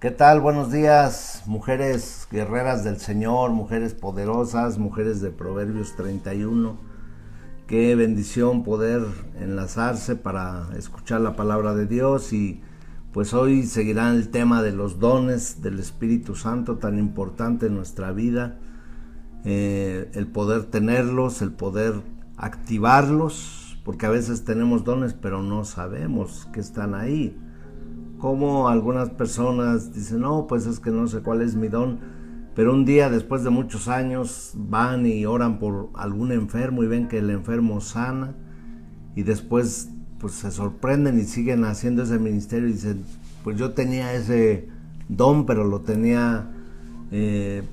¿Qué tal? Buenos días, mujeres guerreras del Señor, mujeres poderosas, mujeres de Proverbios 31. Qué bendición poder enlazarse para escuchar la palabra de Dios y pues hoy seguirá el tema de los dones del Espíritu Santo tan importante en nuestra vida, el poder tenerlos, el poder activarlos, porque a veces tenemos dones pero no sabemos que están ahí. Como algunas personas dicen, no, pues es que no sé cuál es mi don, pero un día después de muchos años van y oran por algún enfermo y ven que el enfermo sana y después pues se sorprenden y siguen haciendo ese ministerio y dicen, pues yo tenía ese don pero lo tenía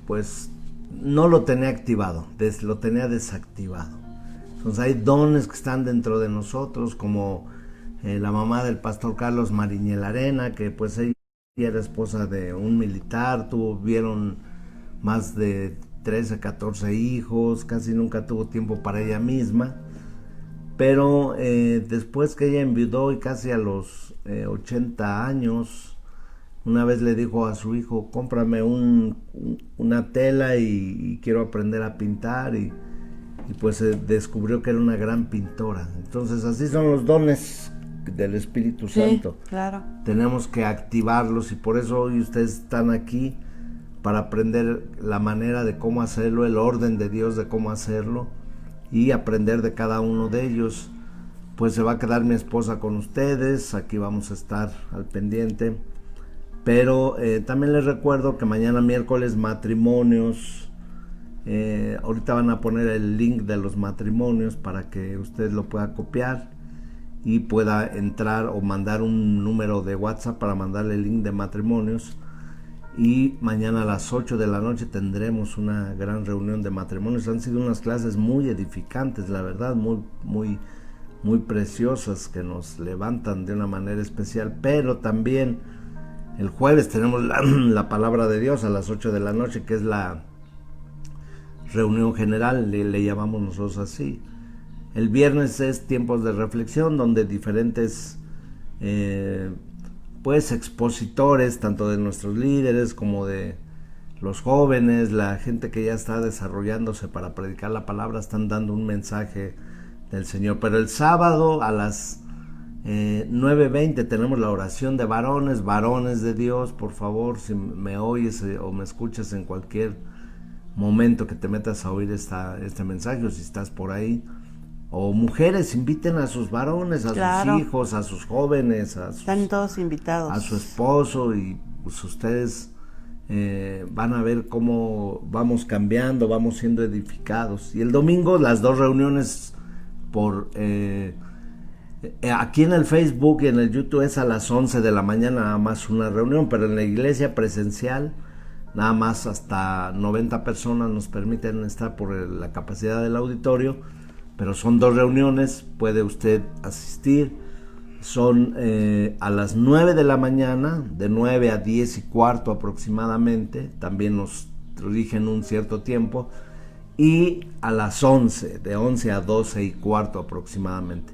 pues no lo tenía activado, lo tenía desactivado. Entonces hay dones que están dentro de nosotros, como la mamá del pastor Carlos Mariñel Arena, que pues ella era esposa de un militar, tuvieron más de 13, 14 hijos, casi nunca tuvo tiempo para ella misma, pero después que ella enviudó y casi a los 80 años, una vez le dijo a su hijo, cómprame una tela y quiero aprender a pintar y pues descubrió que era una gran pintora. Entonces así son los dones del Espíritu Sí, Santo. claro. Tenemos que activarlos y por eso hoy ustedes están aquí para aprender la manera de cómo hacerlo, el orden de Dios de cómo hacerlo y aprender de cada uno de ellos. Pues se va a quedar mi esposa con ustedes, aquí vamos a estar al pendiente. Pero también les recuerdo que mañana miércoles matrimonios. Ahorita van a poner el link de los matrimonios para que usted lo pueda copiar y pueda entrar o mandar un número de WhatsApp para mandarle el link de matrimonios. Y mañana a las 8 de la noche tendremos una gran reunión de matrimonios. Han sido unas clases muy edificantes, la verdad, muy preciosas, que nos levantan de una manera especial. Pero también el jueves tenemos la palabra de Dios a las 8 de la noche, que es la reunión general, le llamamos nosotros así. El viernes es tiempos de reflexión, donde diferentes pues expositores, tanto de nuestros líderes como de los jóvenes, la gente que ya está desarrollándose para predicar la palabra, están dando un mensaje del Señor. Pero el sábado a las 9:20 tenemos la oración de varones, varones de Dios. Por favor, si me oyes o me escuchas en cualquier momento que te metas a oír este mensaje, o si estás por ahí, o mujeres, inviten a sus varones, a sus Claro. hijos, a sus jóvenes, Están todos a su invitados. esposo, y pues ustedes van a ver cómo vamos cambiando, vamos siendo edificados. Y el domingo las dos reuniones por aquí en el Facebook y en el YouTube es a las 11 de la mañana nada más una reunión, pero en la iglesia presencial nada más hasta 90 personas nos permiten estar por la capacidad del auditorio, pero son dos reuniones, puede usted asistir. Son a las 9 de la mañana, de 9 a 10 y cuarto aproximadamente, también nos rigen un cierto tiempo, y a las 11, de 11 a 12 y cuarto aproximadamente.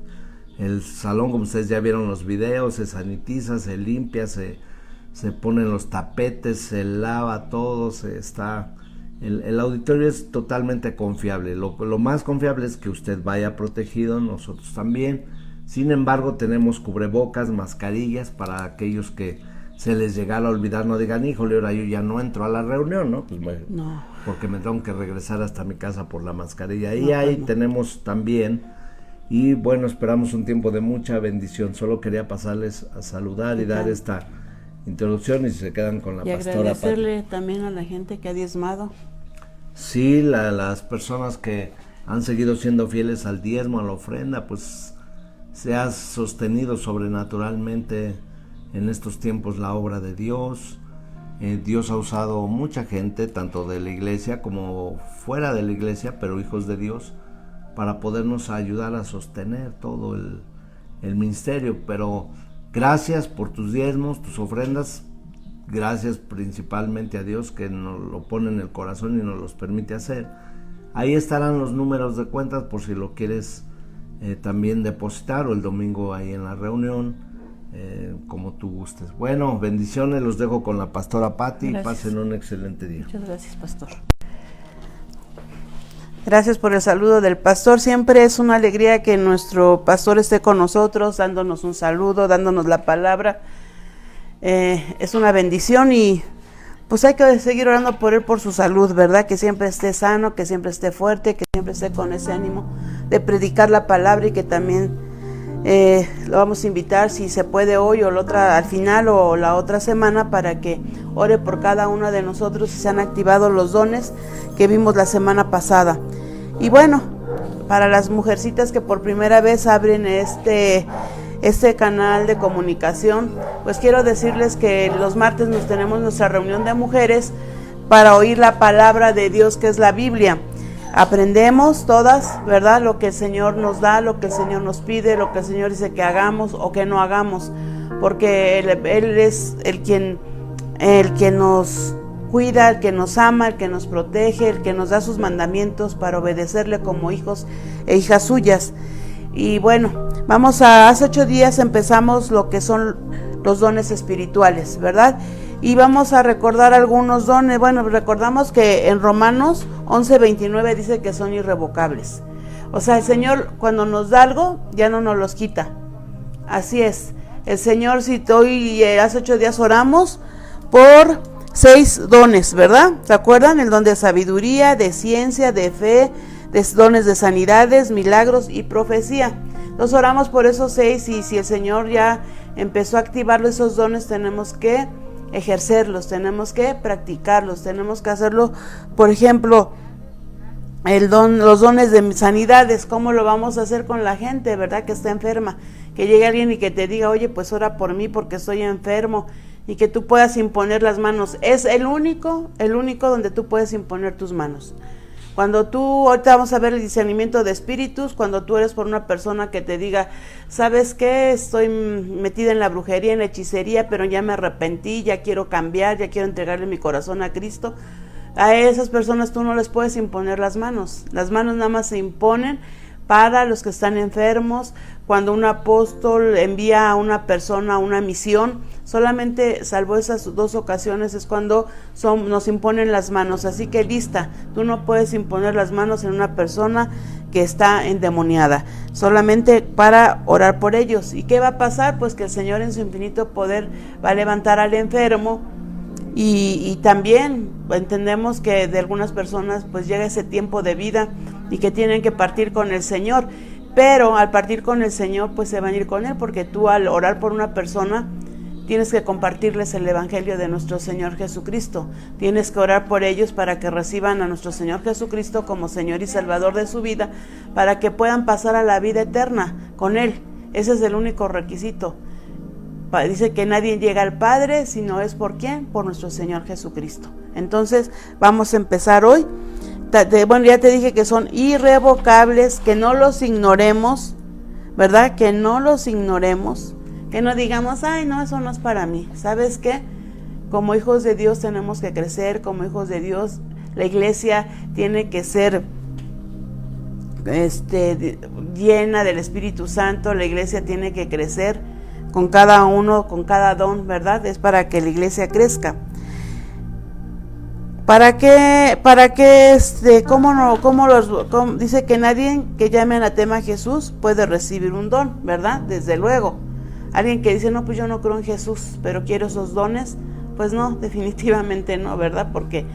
El salón, como ustedes ya vieron los videos, se sanitiza, se limpia, se ponen los tapetes, se lava todo, el auditorio es totalmente confiable. Lo más confiable es que usted vaya protegido, nosotros también. Sin embargo, tenemos cubrebocas, mascarillas para aquellos que se les llegara a olvidar, no digan, híjole, ahora yo ya no entro a la reunión, ¿no? Pues No, porque me tengo que regresar hasta mi casa por la mascarilla. Y no, pues ahí no. tenemos también. Y bueno, esperamos un tiempo de mucha bendición. Solo quería pasarles a saludar ¿Qué y dar tal? esta introducción, y se quedan con la Y pastora Pati. agradecerle también a la gente que ha diezmado. Sí, las personas que han seguido siendo fieles al diezmo, a la ofrenda, pues se ha sostenido sobrenaturalmente en estos tiempos la obra de Dios. Dios ha usado mucha gente, tanto de la iglesia como fuera de la iglesia, pero hijos de Dios, para podernos ayudar a sostener todo el ministerio. Pero gracias por tus diezmos, tus ofrendas. Gracias principalmente a Dios que nos lo pone en el corazón y nos los permite hacer. Ahí estarán los números de cuentas por si lo quieres también depositar, o el domingo ahí en la reunión. como tú gustes. Bueno, bendiciones, los dejo con la pastora Patti y Gracias. pasen un excelente día. Muchas gracias, pastor. Gracias por el saludo del pastor. Siempre es una alegría que nuestro pastor esté con nosotros, dándonos un saludo, dándonos la palabra. Es una bendición y pues hay que seguir orando por él, por su salud, ¿verdad? Que siempre esté sano, que siempre esté fuerte, que siempre esté con ese ánimo de predicar la palabra, y que también lo vamos a invitar, si se puede hoy o la otra, al final o la otra semana, para que ore por cada uno de nosotros si se han activado los dones que vimos la semana pasada. Y bueno, para las mujercitas que por primera vez abren este canal de comunicación, pues quiero decirles que los martes nos tenemos nuestra reunión de mujeres para oír la palabra de Dios, que es la Biblia. Aprendemos todas, ¿verdad? Lo que el Señor nos da, lo que el Señor nos pide, lo que el Señor dice que hagamos o que no hagamos, porque Él es el quien nos cuida, el que nos ama, el que nos protege, el que nos da sus mandamientos para obedecerle como hijos e hijas suyas. Y bueno, hace 8 días empezamos lo que son los dones espirituales, ¿verdad? Y vamos a recordar algunos dones. Bueno, recordamos que en Romanos 11:29 dice que son irrevocables. O sea, el Señor cuando nos da algo, ya no nos los quita. Así es. El Señor, si hoy hace 8 días oramos por 6 dones, ¿verdad? ¿Se acuerdan? El don de sabiduría, de ciencia, de fe, de dones de sanidades, milagros y profecía. Entonces oramos por esos 6, y si el Señor ya empezó a activar esos dones, tenemos que ejercerlos, tenemos que practicarlos, tenemos que hacerlo. Por ejemplo, los dones de sanidades, ¿cómo lo vamos a hacer con la gente, verdad? Que está enferma, que llegue alguien y que te diga, oye, pues ora por mí porque estoy enfermo, y que tú puedas imponer las manos. Es el único donde tú puedes imponer tus manos. Cuando ahorita vamos a ver el discernimiento de espíritus, cuando tú eres por una persona que te diga, ¿sabes qué? Estoy metida en la brujería, en la hechicería, pero ya me arrepentí, ya quiero cambiar, ya quiero entregarle mi corazón a Cristo. A esas personas tú no les puedes imponer las manos. Las manos nada más se imponen para los que están enfermos. Cuando un apóstol envía a una persona a una misión, solamente salvo esas 2 ocasiones es cuando nos imponen las manos. Así que lista, tú no puedes imponer las manos en una persona que está endemoniada, solamente para orar por ellos. ¿Y qué va a pasar? Pues que el Señor en su infinito poder va a levantar al enfermo. Y también entendemos que de algunas personas pues llega ese tiempo de vida y que tienen que partir con el Señor, pero al partir con el Señor pues se van a ir con Él, porque tú al orar por una persona tienes que compartirles el evangelio de nuestro Señor Jesucristo, tienes que orar por ellos para que reciban a nuestro Señor Jesucristo como Señor y Salvador de su vida, para que puedan pasar a la vida eterna con Él. Ese es el único requisito. Dice que nadie llega al Padre si no es por ¿quién? Por nuestro Señor Jesucristo. Entonces vamos a empezar hoy. Bueno, ya te dije que son irrevocables, que no los ignoremos, ¿verdad? Que no los ignoremos, que no digamos, ay, no, eso no es para mí. ¿Sabes qué? Como hijos de Dios tenemos que crecer, como hijos de Dios la iglesia tiene que ser llena del Espíritu Santo, la iglesia tiene que crecer con cada uno, con cada don, ¿verdad? Es para que la iglesia crezca. Dice que nadie que llame anatema a Jesús puede recibir un don, ¿verdad? Desde luego. Alguien que dice, no, pues yo no creo en Jesús, pero quiero esos dones, pues no, definitivamente no, ¿verdad? Porque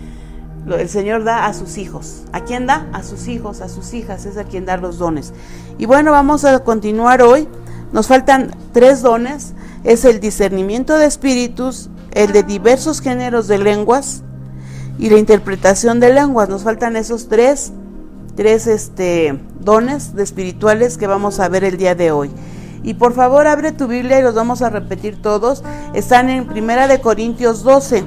el Señor da a sus hijos. ¿A quién da? A sus hijos, a sus hijas, es a quien da los dones. Y bueno, vamos a continuar hoy. Nos faltan 3 dones, es el discernimiento de espíritus, el de diversos géneros de lenguas y la interpretación de lenguas. Nos faltan esos tres dones de espirituales que vamos a ver el día de hoy. Y por favor abre tu Biblia y los vamos a repetir todos. Están en 1 Corintios 12.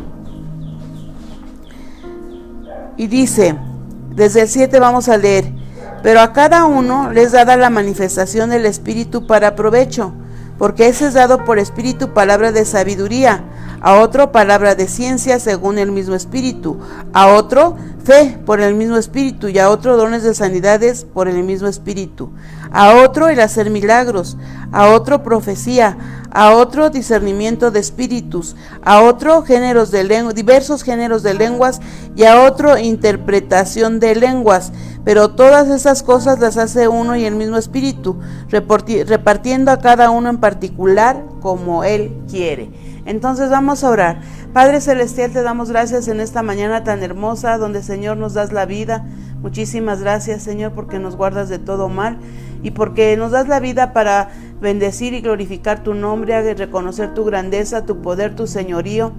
Y dice, desde el 7 vamos a leer. Pero a cada uno les dada la manifestación del Espíritu para provecho, porque ese es dado por Espíritu palabra de sabiduría, a otro palabra de ciencia según el mismo Espíritu, a otro fe por el mismo Espíritu, y a otro dones de sanidades por el mismo Espíritu, a otro el hacer milagros, a otro profecía, a otro discernimiento de espíritus, a otro diversos géneros de lenguas, y a otro interpretación de lenguas. Pero todas esas cosas las hace uno y el mismo Espíritu, repartiendo a cada uno en particular como Él quiere. Entonces vamos a orar. Padre Celestial, te damos gracias en esta mañana tan hermosa, donde, Señor, nos das la vida. Muchísimas gracias, Señor, porque nos guardas de todo mal y porque nos das la vida para bendecir y glorificar tu nombre, reconocer tu grandeza, tu poder, tu señorío,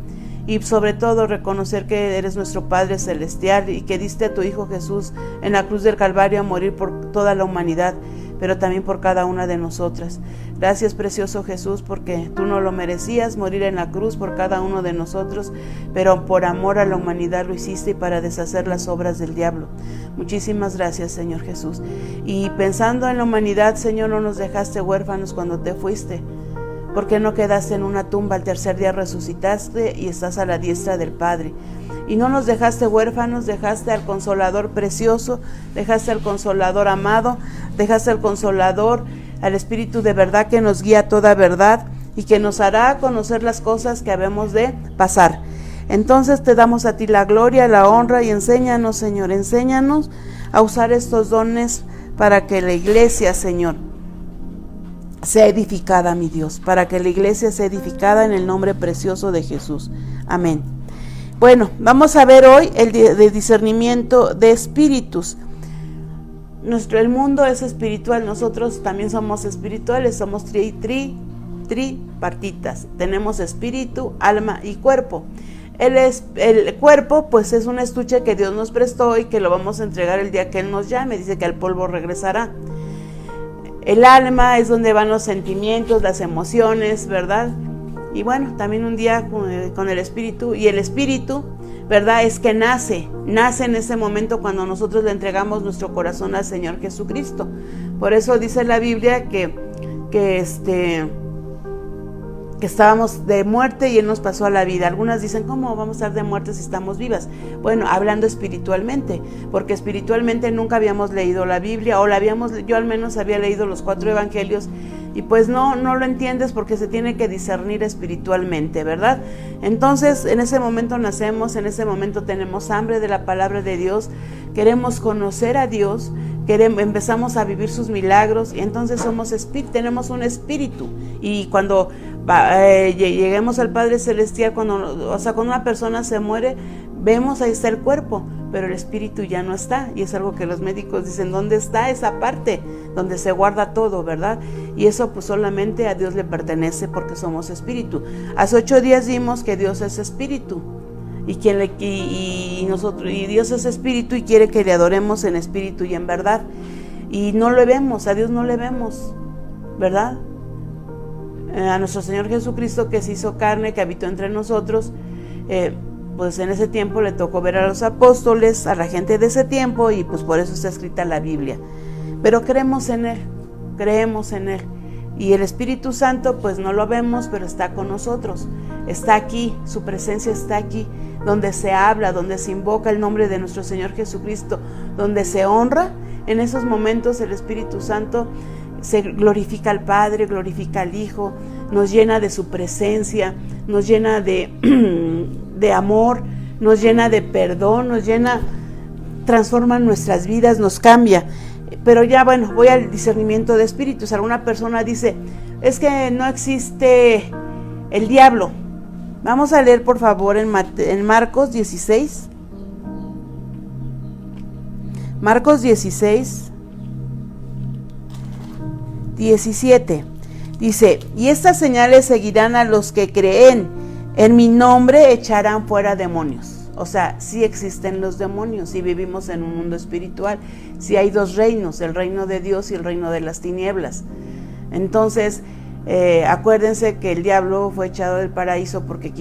y sobre todo reconocer que eres nuestro Padre Celestial y que diste a tu Hijo Jesús en la cruz del Calvario a morir por toda la humanidad, pero también por cada una de nosotras. Gracias, precioso Jesús, porque tú no lo merecías, morir en la cruz por cada uno de nosotros, pero por amor a la humanidad lo hiciste y para deshacer las obras del diablo. Muchísimas gracias, Señor Jesús. Y pensando en la humanidad, Señor, no nos dejaste huérfanos cuando te fuiste, porque no quedaste en una tumba, al tercer día resucitaste y estás a la diestra del Padre. Y no nos dejaste huérfanos, dejaste al Consolador precioso, dejaste al Consolador amado, dejaste al Consolador, al Espíritu de verdad que nos guía a toda verdad y que nos hará conocer las cosas que habemos de pasar. Entonces te damos a ti la gloria, la honra, y enséñanos, Señor, enséñanos a usar estos dones para que la iglesia, Señor, sea edificada, mi Dios, para que la iglesia sea edificada en el nombre precioso de Jesús. Amén. Bueno, vamos a ver hoy el de discernimiento de espíritus. El mundo es espiritual, nosotros también somos espirituales, somos tripartitas. Tenemos espíritu, alma y cuerpo. El cuerpo, pues, es un estuche que Dios nos prestó y que lo vamos a entregar el día que Él nos llame. Dice que al polvo regresará. El alma es donde van los sentimientos, las emociones, ¿verdad? Y bueno, también un día con el espíritu. Y el espíritu, ¿verdad? Es que nace en ese momento cuando nosotros le entregamos nuestro corazón al Señor Jesucristo. Por eso dice la Biblia que estábamos de muerte y Él nos pasó a la vida. Algunas dicen, ¿cómo vamos a estar de muerte si estamos vivas? Bueno, hablando espiritualmente, porque espiritualmente nunca habíamos leído la Biblia, yo al menos había leído los 4 evangelios, y pues no lo entiendes porque se tiene que discernir espiritualmente, ¿verdad? Entonces, en ese momento nacemos, en ese momento tenemos hambre de la palabra de Dios, queremos conocer a Dios, empezamos a vivir sus milagros, y entonces tenemos un espíritu. Y cuando lleguemos al Padre Celestial, cuando una persona se muere, vemos ahí está el cuerpo, pero el espíritu ya no está, y es algo que los médicos dicen, ¿dónde está esa parte donde se guarda todo, verdad? Y eso pues solamente a Dios le pertenece, porque somos espíritu. Hace 8 días vimos que Dios es espíritu, y Dios es espíritu y quiere que le adoremos en espíritu y en verdad, y no lo vemos, a Dios no le vemos, ¿verdad? A nuestro Señor Jesucristo, que se hizo carne, que habitó entre nosotros, pues en ese tiempo le tocó ver a los apóstoles, a la gente de ese tiempo, y pues por eso está escrita la Biblia. Pero creemos en Él, y el Espíritu Santo pues no lo vemos, pero está con nosotros, está aquí, su presencia está aquí, donde se habla, donde se invoca el nombre de nuestro Señor Jesucristo, donde se honra. En esos momentos el Espíritu Santo se glorifica al Padre, glorifica al Hijo, nos llena de su presencia, nos llena de amor, nos llena de perdón, transforma nuestras vidas, nos cambia. Pero ya bueno, voy al discernimiento de espíritus. Alguna persona dice, es que no existe el diablo. Vamos a leer por favor en Marcos 16. Marcos 16, 17. Dice, y estas señales seguirán a los que creen, en mi nombre echarán fuera demonios. O sea, sí existen los demonios y vivimos en un mundo espiritual. Sí hay 2 reinos, el reino de Dios y el reino de las tinieblas. Entonces, acuérdense que el diablo fue echado del paraíso porque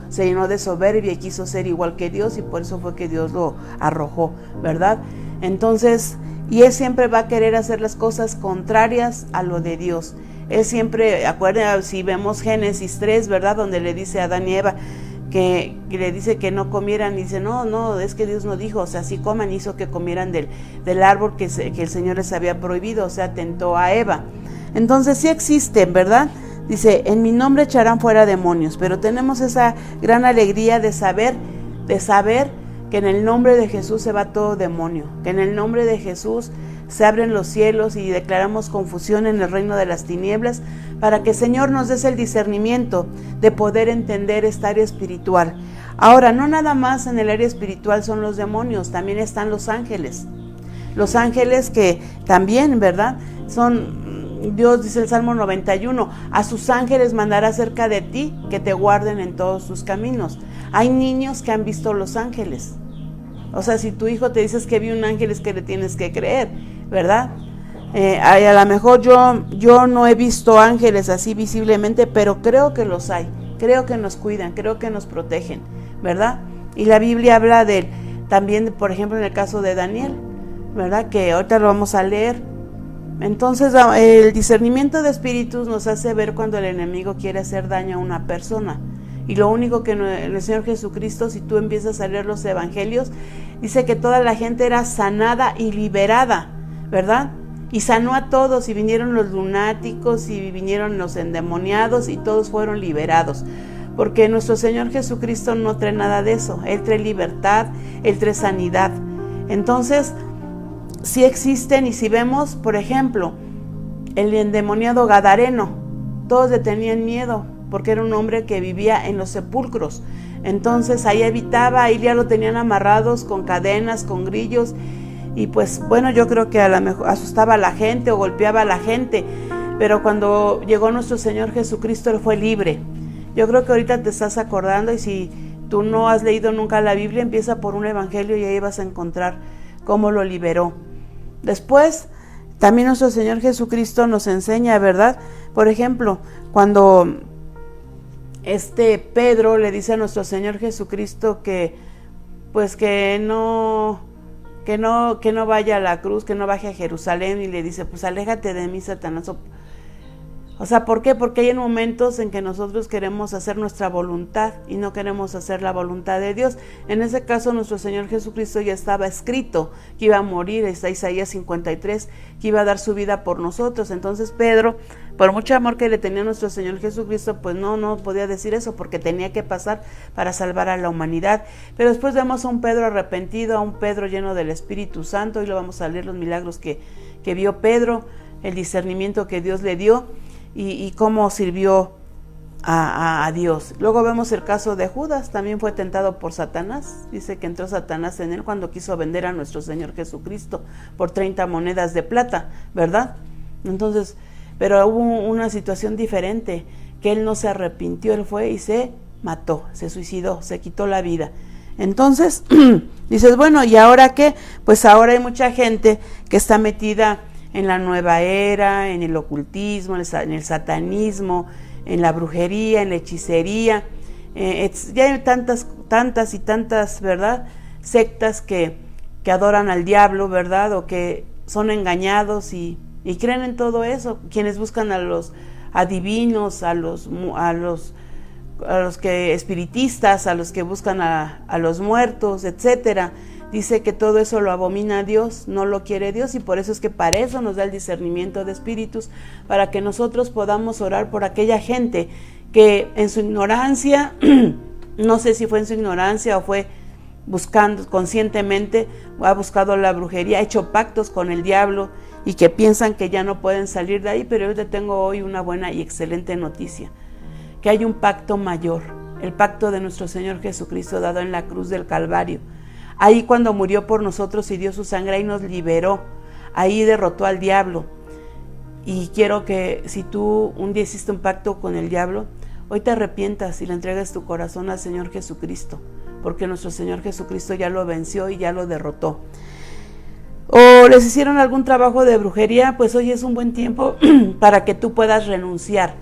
se llenó de soberbia y quiso ser igual que Dios, y por eso fue que Dios lo arrojó, ¿verdad? Entonces, y él siempre va a querer hacer las cosas contrarias a lo de Dios. Él siempre, acuérdense, si vemos Génesis 3, ¿verdad? Donde le dice a Adán y Eva que le dice que no comieran, y dice, no, es que Dios no dijo, o sea, sí coman, hizo que comieran del árbol que el Señor les había prohibido, o sea, tentó a Eva. Entonces sí existen, ¿verdad? Dice, en mi nombre echarán fuera demonios, pero tenemos esa gran alegría de saber que en el nombre de Jesús se va todo demonio, que en el nombre de Jesús se abren los cielos y declaramos confusión en el reino de las tinieblas, para que el Señor nos dé el discernimiento de poder entender esta área espiritual. Ahora, no nada más en el área espiritual son los demonios, también están los ángeles. Los ángeles que también, ¿verdad? Dios dice el Salmo 91, a sus ángeles mandará cerca de ti, que te guarden en todos tus caminos. Hay niños que han visto los ángeles. O sea, si tu hijo te dices que vi un ángel, es que le tienes que creer, ¿verdad? A lo mejor yo no he visto ángeles así visiblemente, pero creo que los hay, creo que nos cuidan, creo que nos protegen, ¿verdad? Y la Biblia habla también, por ejemplo, en el caso de Daniel, ¿verdad? Que ahorita lo vamos a leer. Entonces, el discernimiento de espíritus nos hace ver cuando el enemigo quiere hacer daño a una persona. Y lo único que el Señor Jesucristo, si tú empiezas a leer los evangelios, dice que toda la gente era sanada y liberada, ¿verdad? Y sanó a todos, y vinieron los lunáticos, y vinieron los endemoniados, y todos fueron liberados. Porque nuestro Señor Jesucristo no trae nada de eso. Él trae libertad, Él trae sanidad. Entonces, sí existen, y si vemos, por ejemplo, el endemoniado Gadareno, todos le tenían miedo, porque era un hombre que vivía en los sepulcros. Entonces ahí habitaba, ahí ya lo tenían amarrados con cadenas, con grillos, y pues bueno, yo creo que a lo mejor asustaba a la gente o golpeaba a la gente, pero cuando llegó nuestro Señor Jesucristo, Él fue libre. Yo creo que ahorita te estás acordando, y si tú no has leído nunca la Biblia, empieza por un evangelio y ahí vas a encontrar cómo lo liberó. Después, también nuestro Señor Jesucristo nos enseña, ¿verdad? Por ejemplo, cuando Pedro le dice a nuestro Señor Jesucristo que no vaya a la cruz, que no baje a Jerusalén, y le dice, pues aléjate de mí, Satanás. O sea, ¿por qué? Porque hay momentos en que nosotros queremos hacer nuestra voluntad y no queremos hacer la voluntad de Dios. En ese caso, nuestro Señor Jesucristo ya estaba escrito que iba a morir, está Isaías 53, que iba a dar su vida por nosotros. Entonces Pedro, por mucho amor que le tenía a nuestro Señor Jesucristo, pues no podía decir eso, porque tenía que pasar para salvar a la humanidad. Pero después vemos a un Pedro arrepentido, a un Pedro lleno del Espíritu Santo, y lo vamos a leer los milagros que vio Pedro, el discernimiento que Dios le dio, y cómo sirvió a Dios. Luego vemos el caso de Judas, también fue tentado por Satanás. Dice que entró Satanás en él cuando quiso vender a nuestro Señor Jesucristo por 30 monedas de plata, ¿verdad? Entonces, pero hubo una situación diferente, que él no se arrepintió, él fue y se mató, se suicidó, se quitó la vida. Entonces, dices, bueno, ¿y ahora qué? Pues ahora hay mucha gente que está metida en la nueva era, en el ocultismo, en el satanismo, en la brujería, en la hechicería. Ya hay tantas y tantas, ¿verdad?, sectas que adoran al diablo, ¿verdad?, o que son engañados y creen en todo eso. Quienes buscan a los adivinos, a los que espiritistas, a los que buscan a los muertos, etcétera. Dice que todo eso lo abomina Dios, no lo quiere Dios, y por eso es que para eso nos da el discernimiento de espíritus, para que nosotros podamos orar por aquella gente que en su ignorancia, no sé si fue en su ignorancia o fue buscando conscientemente, o ha buscado la brujería, ha hecho pactos con el diablo y que piensan que ya no pueden salir de ahí. Pero yo te tengo hoy una buena y excelente noticia, que hay un pacto mayor, el pacto de nuestro Señor Jesucristo dado en la cruz del Calvario. Ahí cuando murió por nosotros y dio su sangre, ahí nos liberó, ahí derrotó al diablo. Y quiero que si tú un día hiciste un pacto con el diablo, hoy te arrepientas y le entregues tu corazón al Señor Jesucristo, porque nuestro Señor Jesucristo ya lo venció y ya lo derrotó. O les hicieron algún trabajo de brujería, pues hoy es un buen tiempo para que tú puedas renunciar,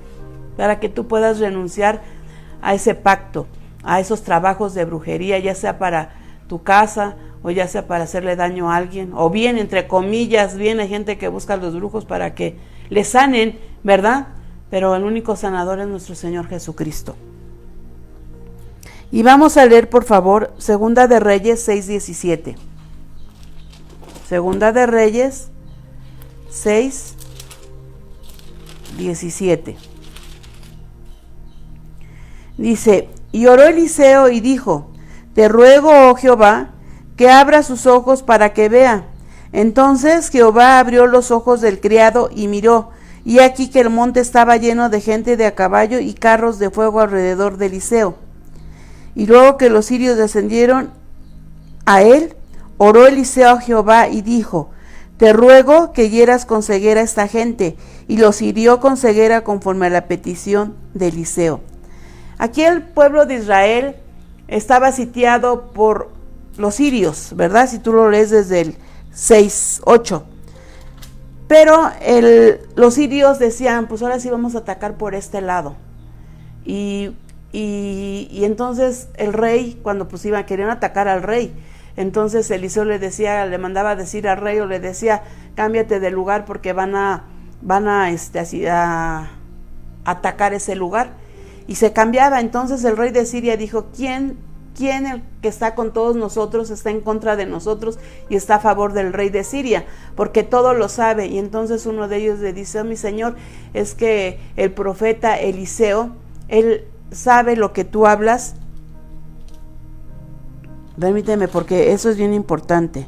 a ese pacto, a esos trabajos de brujería, ya sea para tu casa o ya sea para hacerle daño a alguien, o bien, entre comillas, bien, hay gente que busca a los brujos para que le sanen, ¿verdad? Pero el único sanador es nuestro Señor Jesucristo. Y vamos a leer, por favor, Segunda de Reyes 6:17. Segunda de Reyes 6:17. Dice, y oró Eliseo y dijo, te ruego, oh Jehová, que abra sus ojos para que vea. Entonces Jehová abrió los ojos del criado y miró, y aquí que el monte estaba lleno de gente de a caballo y carros de fuego alrededor de Eliseo. Y luego que los sirios descendieron a él, oró Eliseo a Jehová y dijo, te ruego que hieras con ceguera a esta gente, y los hirió con ceguera conforme a la petición de Eliseo. Aquí el pueblo de Israel estaba sitiado por los sirios, ¿verdad? Si tú lo lees desde el 6:8. Pero los sirios decían, pues ahora sí vamos a atacar por este lado. Y entonces el rey, cuando pues querían atacar al rey, entonces Eliseo le mandaba a decir al rey, o le decía, cámbiate de lugar porque van a atacar ese lugar. Y se cambiaba. Entonces el rey de Siria dijo, ¿quién el que está con todos nosotros está en contra de nosotros y está a favor del rey de Siria? Porque todo lo sabe. Y entonces uno de ellos le dice, mi señor, es que el profeta Eliseo, él sabe lo que tú hablas. Permíteme, porque eso es bien importante.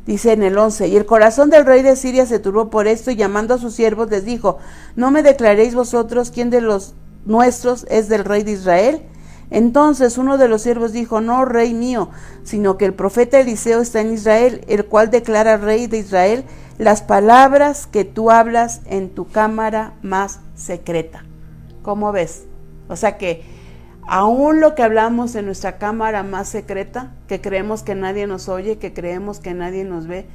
Dice en el 11, y el corazón del rey de Siria se turbó por esto, y llamando a sus siervos les dijo, ¿no me declaréis vosotros quién de los nuestros es del rey de Israel? Entonces uno de los siervos dijo, no, rey mío, sino que el profeta Eliseo está en Israel, el cual declara al rey de Israel las palabras que tú hablas en tu cámara más secreta. ¿Cómo ves? O sea que aún lo que hablamos en nuestra cámara más secreta, que creemos que nadie nos oye, que creemos que nadie nos ve,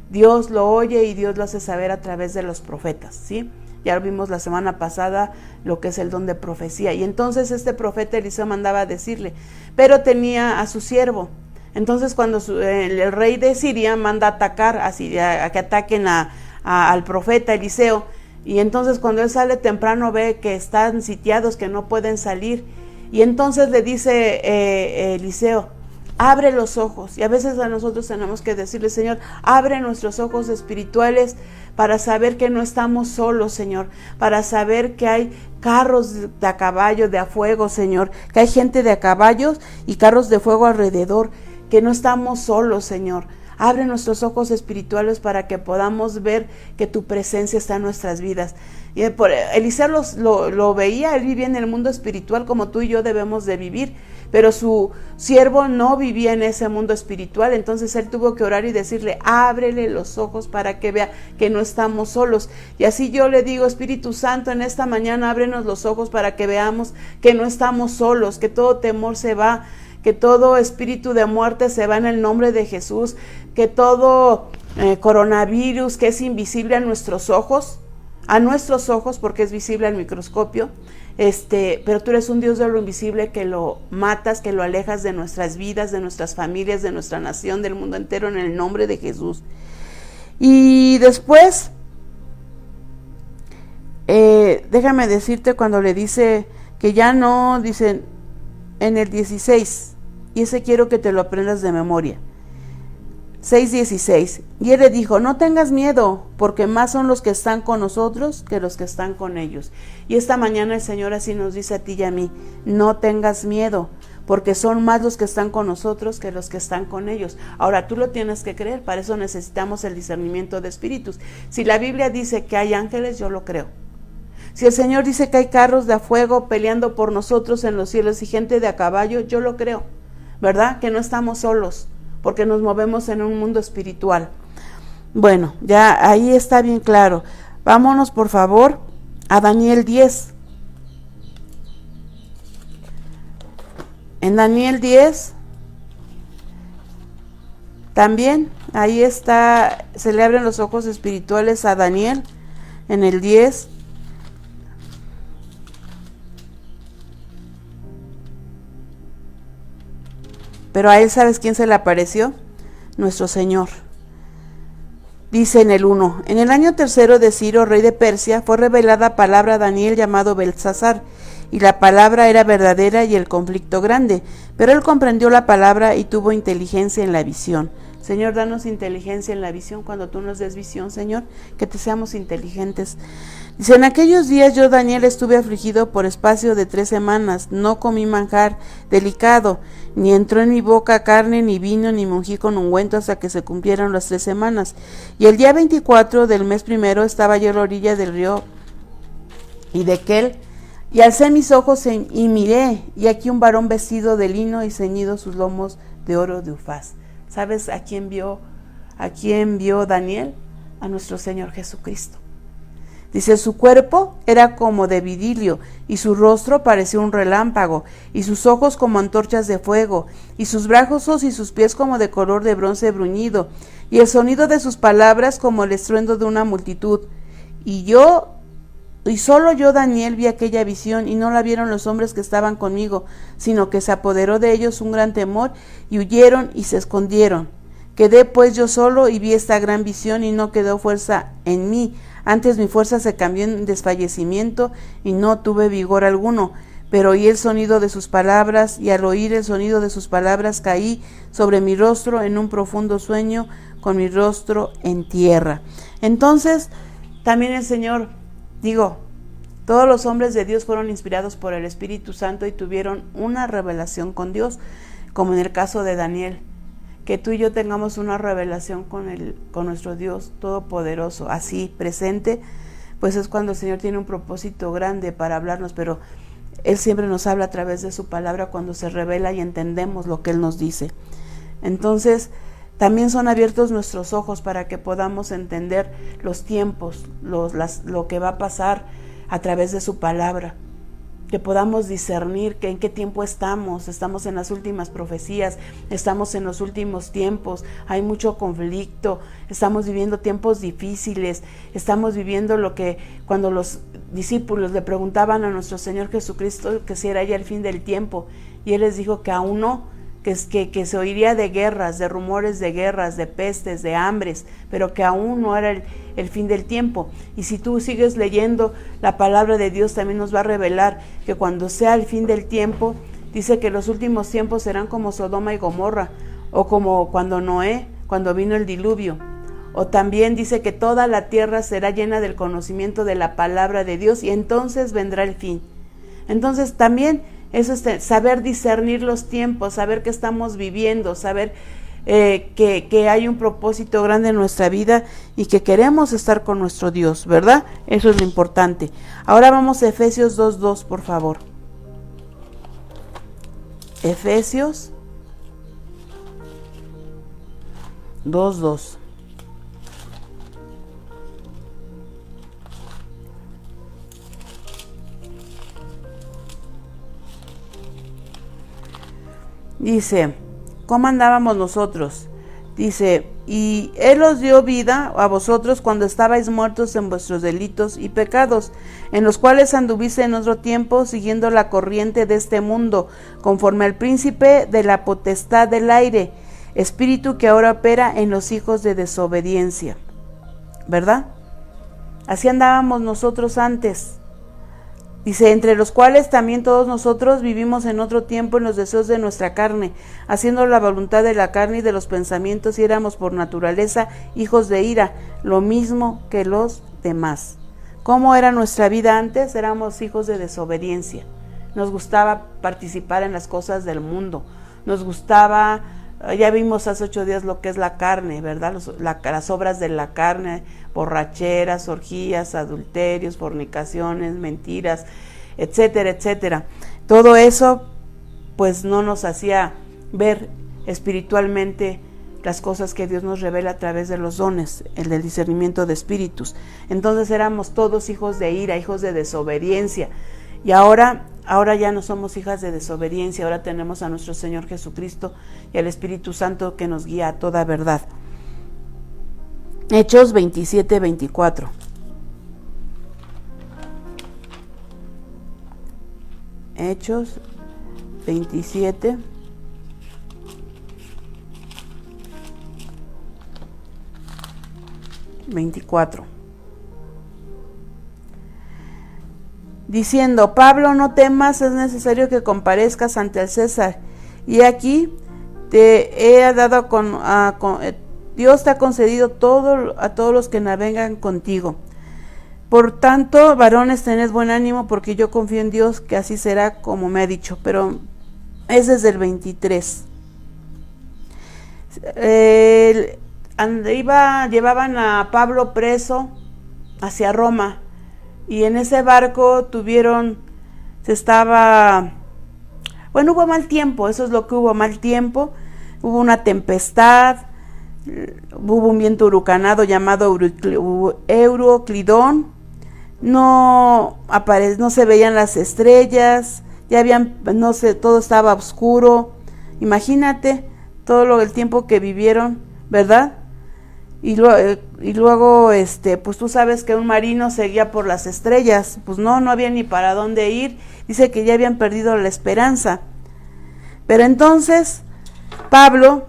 Dios lo oye y Dios lo hace saber a través de los profetas, ¿sí? Ya vimos la semana pasada lo que es el don de profecía. Y entonces este profeta Eliseo mandaba a decirle, pero tenía a su siervo. Entonces cuando el rey de Siria manda a atacar, a que ataquen al profeta Eliseo, y entonces cuando él sale temprano ve que están sitiados, que no pueden salir. Y entonces le dice Eliseo, abre los ojos. Y a veces a nosotros tenemos que decirle, Señor, abre nuestros ojos espirituales para saber que no estamos solos, Señor, para saber que hay carros de a caballo, de a fuego, Señor, que hay gente de a caballos y carros de fuego alrededor, que no estamos solos, Señor. Abre nuestros ojos espirituales para que podamos ver que tu presencia está en nuestras vidas. Y Eliseo lo veía, él vivía en el mundo espiritual como tú y yo debemos de vivir, pero su siervo no vivía en ese mundo espiritual. Entonces él tuvo que orar y decirle, ábrele los ojos para que vea que no estamos solos. Y así yo le digo, Espíritu Santo, en esta mañana ábrenos los ojos para que veamos que no estamos solos, que todo temor se va, que todo espíritu de muerte se va en el nombre de Jesús, que todo coronavirus que es invisible a nuestros ojos, porque es visible al microscopio, pero tú eres un Dios de lo invisible, que lo matas, que lo alejas de nuestras vidas, de nuestras familias, de nuestra nación, del mundo entero, en el nombre de Jesús. Y después, déjame decirte cuando le dice que ya no, dice en el 16, y ese quiero que te lo aprendas de memoria. 6:16, y él le dijo, no tengas miedo, porque más son los que están con nosotros que los que están con ellos. Y esta mañana el Señor así nos dice a ti y a mí, no tengas miedo, porque son más los que están con nosotros que los que están con ellos. Ahora tú lo tienes que creer, para eso necesitamos el discernimiento de espíritus. Si la Biblia dice que hay ángeles, yo lo creo. Si el Señor dice que hay carros de a fuego peleando por nosotros en los cielos y gente de a caballo, yo lo creo, ¿verdad? Que no estamos solos, porque nos movemos en un mundo espiritual. Bueno, ya ahí está bien claro. Vámonos por favor a Daniel 10. En Daniel 10, también, ahí está, se le abren los ojos espirituales a Daniel, en el 10. Pero a él, ¿sabes quién se le apareció? Nuestro Señor. Dice en el 1, en el año tercero de Ciro, rey de Persia, fue revelada palabra a Daniel llamado Beltsasar, y la palabra era verdadera y el conflicto grande, pero él comprendió la palabra y tuvo inteligencia en la visión. Señor, danos inteligencia en la visión cuando tú nos des visión, Señor, que te seamos inteligentes. Dice, en aquellos días yo, Daniel, estuve afligido por espacio de 3 semanas, no comí manjar delicado, ni entró en mi boca carne, ni vino, ni me ungí con ungüento hasta que se cumplieron las 3 semanas. Y el día 24 del mes primero estaba yo a la orilla del río Hiddekel, y alcé mis ojos y miré, y aquí un varón vestido de lino y ceñido sus lomos de oro de Ufaz. ¿Sabes a quién vio Daniel? A nuestro Señor Jesucristo. Dice, su cuerpo era como de vidilio, y su rostro parecía un relámpago, y sus ojos como antorchas de fuego, y sus brazos y sus pies como de color de bronce bruñido, y el sonido de sus palabras como el estruendo de una multitud. Y solo yo, Daniel, vi aquella visión, y no la vieron los hombres que estaban conmigo, sino que se apoderó de ellos un gran temor, y huyeron y se escondieron. Quedé pues yo solo y vi esta gran visión, y no quedó fuerza en mí. Antes mi fuerza se cambió en desfallecimiento, y no tuve vigor alguno. Pero oí el sonido de sus palabras, y al oír el sonido de sus palabras caí sobre mi rostro en un profundo sueño, con mi rostro en tierra. Entonces, también el Señor, todos los hombres de Dios fueron inspirados por el Espíritu Santo y tuvieron una revelación con Dios, como en el caso de Daniel. Que tú y yo tengamos una revelación con nuestro Dios Todopoderoso, así presente, pues es cuando el Señor tiene un propósito grande para hablarnos, pero Él siempre nos habla a través de su palabra cuando se revela y entendemos lo que Él nos dice. Entonces, también son abiertos nuestros ojos para que podamos entender los tiempos, lo que va a pasar a través de su palabra. Que podamos discernir que en qué tiempo estamos en las últimas profecías, estamos en los últimos tiempos, hay mucho conflicto, estamos viviendo tiempos difíciles, estamos viviendo lo que cuando los discípulos le preguntaban a nuestro Señor Jesucristo que si era ya el fin del tiempo, y Él les dijo que aún no, que se oiría de guerras, de rumores de guerras, de pestes, de hambres, pero que aún no era el fin del tiempo. Y si tú sigues leyendo la palabra de Dios, también nos va a revelar que cuando sea el fin del tiempo, dice que los últimos tiempos serán como Sodoma y Gomorra, o como cuando cuando vino el diluvio. O también dice que toda la tierra será llena del conocimiento de la palabra de Dios, y entonces vendrá el fin. Entonces también eso es saber discernir los tiempos, saber que estamos viviendo, saber que hay un propósito grande en nuestra vida y que queremos estar con nuestro Dios, ¿verdad? Eso es lo importante. Ahora vamos a Efesios 2:2, por favor. Efesios 2:2. Dice, ¿cómo andábamos nosotros? Dice, y Él os dio vida a vosotros cuando estabais muertos en vuestros delitos y pecados, en los cuales anduviste en otro tiempo, siguiendo la corriente de este mundo, conforme al príncipe de la potestad del aire, espíritu que ahora opera en los hijos de desobediencia. ¿Verdad? Así andábamos nosotros antes. Dice, entre los cuales también todos nosotros vivimos en otro tiempo en los deseos de nuestra carne, haciendo la voluntad de la carne y de los pensamientos, y éramos por naturaleza hijos de ira, lo mismo que los demás. ¿Cómo era nuestra vida antes? Éramos hijos de desobediencia. Nos gustaba participar en las cosas del mundo. Nos gustaba, ya vimos hace 8 días lo que es la carne, ¿verdad? Las obras de la carne, borracheras, orgías, adulterios, fornicaciones, mentiras, etcétera, etcétera. Todo eso pues no nos hacía ver espiritualmente las cosas que Dios nos revela a través de los dones, el del discernimiento de espíritus. Entonces éramos todos hijos de ira, hijos de desobediencia. Y ahora ya no somos hijas de desobediencia, ahora tenemos a nuestro Señor Jesucristo y al Espíritu Santo que nos guía a toda verdad. Hechos 27:24. Hechos 27. 24. Diciendo: Pablo, no temas, es necesario que comparezcas ante el César. Y aquí te he dado Dios te ha concedido a todos los que navegan contigo. Por tanto, varones, tened buen ánimo, porque yo confío en Dios que así será como me ha dicho. Pero es desde el 23. Llevaban a Pablo preso hacia Roma, y en ese barco hubo mal tiempo, eso es lo que hubo, mal tiempo, hubo una tempestad, hubo un viento huracanado llamado Euroclidón, no se veían las estrellas, todo estaba oscuro. Imagínate todo el tiempo que vivieron, ¿verdad? Y luego, pues tú sabes que un marino seguía por las estrellas, pues no había ni para dónde ir, dice que ya habían perdido la esperanza. Pero entonces, Pablo,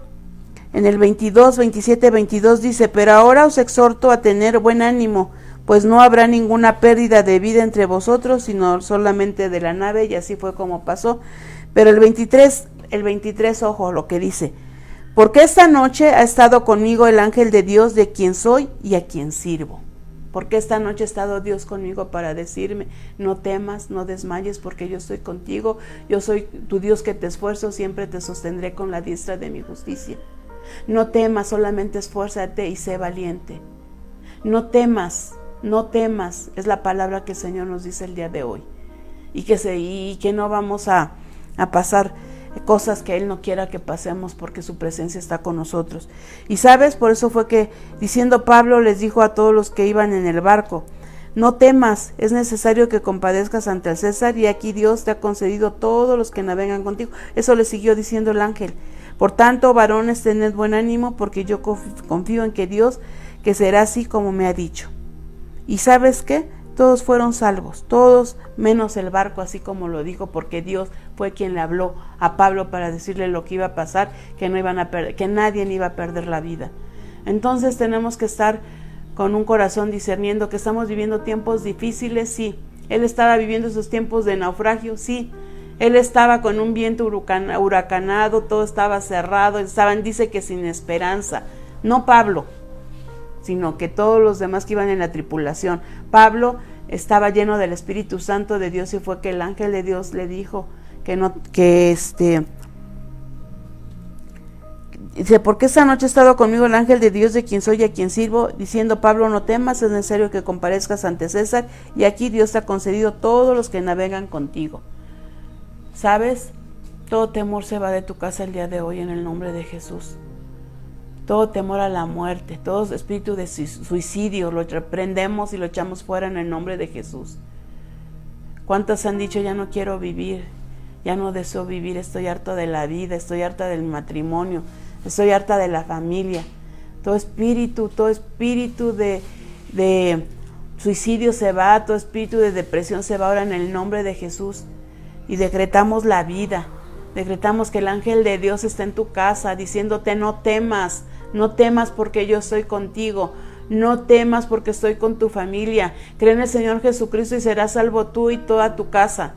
en el 27-22 dice: pero ahora os exhorto a tener buen ánimo, pues no habrá ninguna pérdida de vida entre vosotros, sino solamente de la nave, y así fue como pasó. Pero el 23, ojo lo que dice: porque esta noche ha estado conmigo el ángel de Dios, de quien soy y a quien sirvo. Porque esta noche ha estado Dios conmigo para decirme: no temas, no desmayes, porque yo estoy contigo, yo soy tu Dios que te esfuerzo, siempre te sostendré con la diestra de mi justicia. No temas, solamente esfuérzate y sé valiente. No temas, es la palabra que el Señor nos dice el día de hoy. Y que no vamos a pasar cosas que Él no quiera que pasemos, porque su presencia está con nosotros. Y sabes, por eso fue que, diciendo Pablo, les dijo a todos los que iban en el barco: no temas, es necesario que compadezcas ante el César, y aquí Dios te ha concedido todos los que navegan contigo. Eso le siguió diciendo el ángel. Por tanto, varones, tened buen ánimo, porque yo confío en que Dios, que será así como me ha dicho. Y ¿sabes qué? Todos fueron salvos, todos menos el barco, así como lo dijo, porque Dios fue quien le habló a Pablo para decirle lo que iba a pasar, que nadie iba a perder la vida. Entonces tenemos que estar con un corazón discerniendo que estamos viviendo tiempos difíciles, sí. Él estaba viviendo esos tiempos de naufragio, sí. Él estaba con un viento huracanado, todo estaba cerrado, dice que sin esperanza. No Pablo, sino que todos los demás que iban en la tripulación. Pablo estaba lleno del Espíritu Santo de Dios, y fue que el ángel de Dios le dijo dice: porque esta noche ha estado conmigo el ángel de Dios, de quien soy y a quien sirvo, diciendo: Pablo, no temas, es necesario que comparezcas ante César, y aquí Dios te ha concedido todos los que navegan contigo. ¿Sabes? Todo temor se va de tu casa el día de hoy en el nombre de Jesús. Todo temor a la muerte, todo espíritu de suicidio, lo reprendemos y lo echamos fuera en el nombre de Jesús. ¿Cuántos han dicho: ya no quiero vivir, ya no deseo vivir, estoy harto de la vida, estoy harta del matrimonio, estoy harta de la familia? Todo espíritu de suicidio se va, todo espíritu de depresión se va ahora en el nombre de Jesús. Y decretamos la vida, decretamos que el ángel de Dios está en tu casa, diciéndote: no temas porque yo estoy contigo, no temas porque estoy con tu familia, cree en el Señor Jesucristo y serás salvo tú y toda tu casa.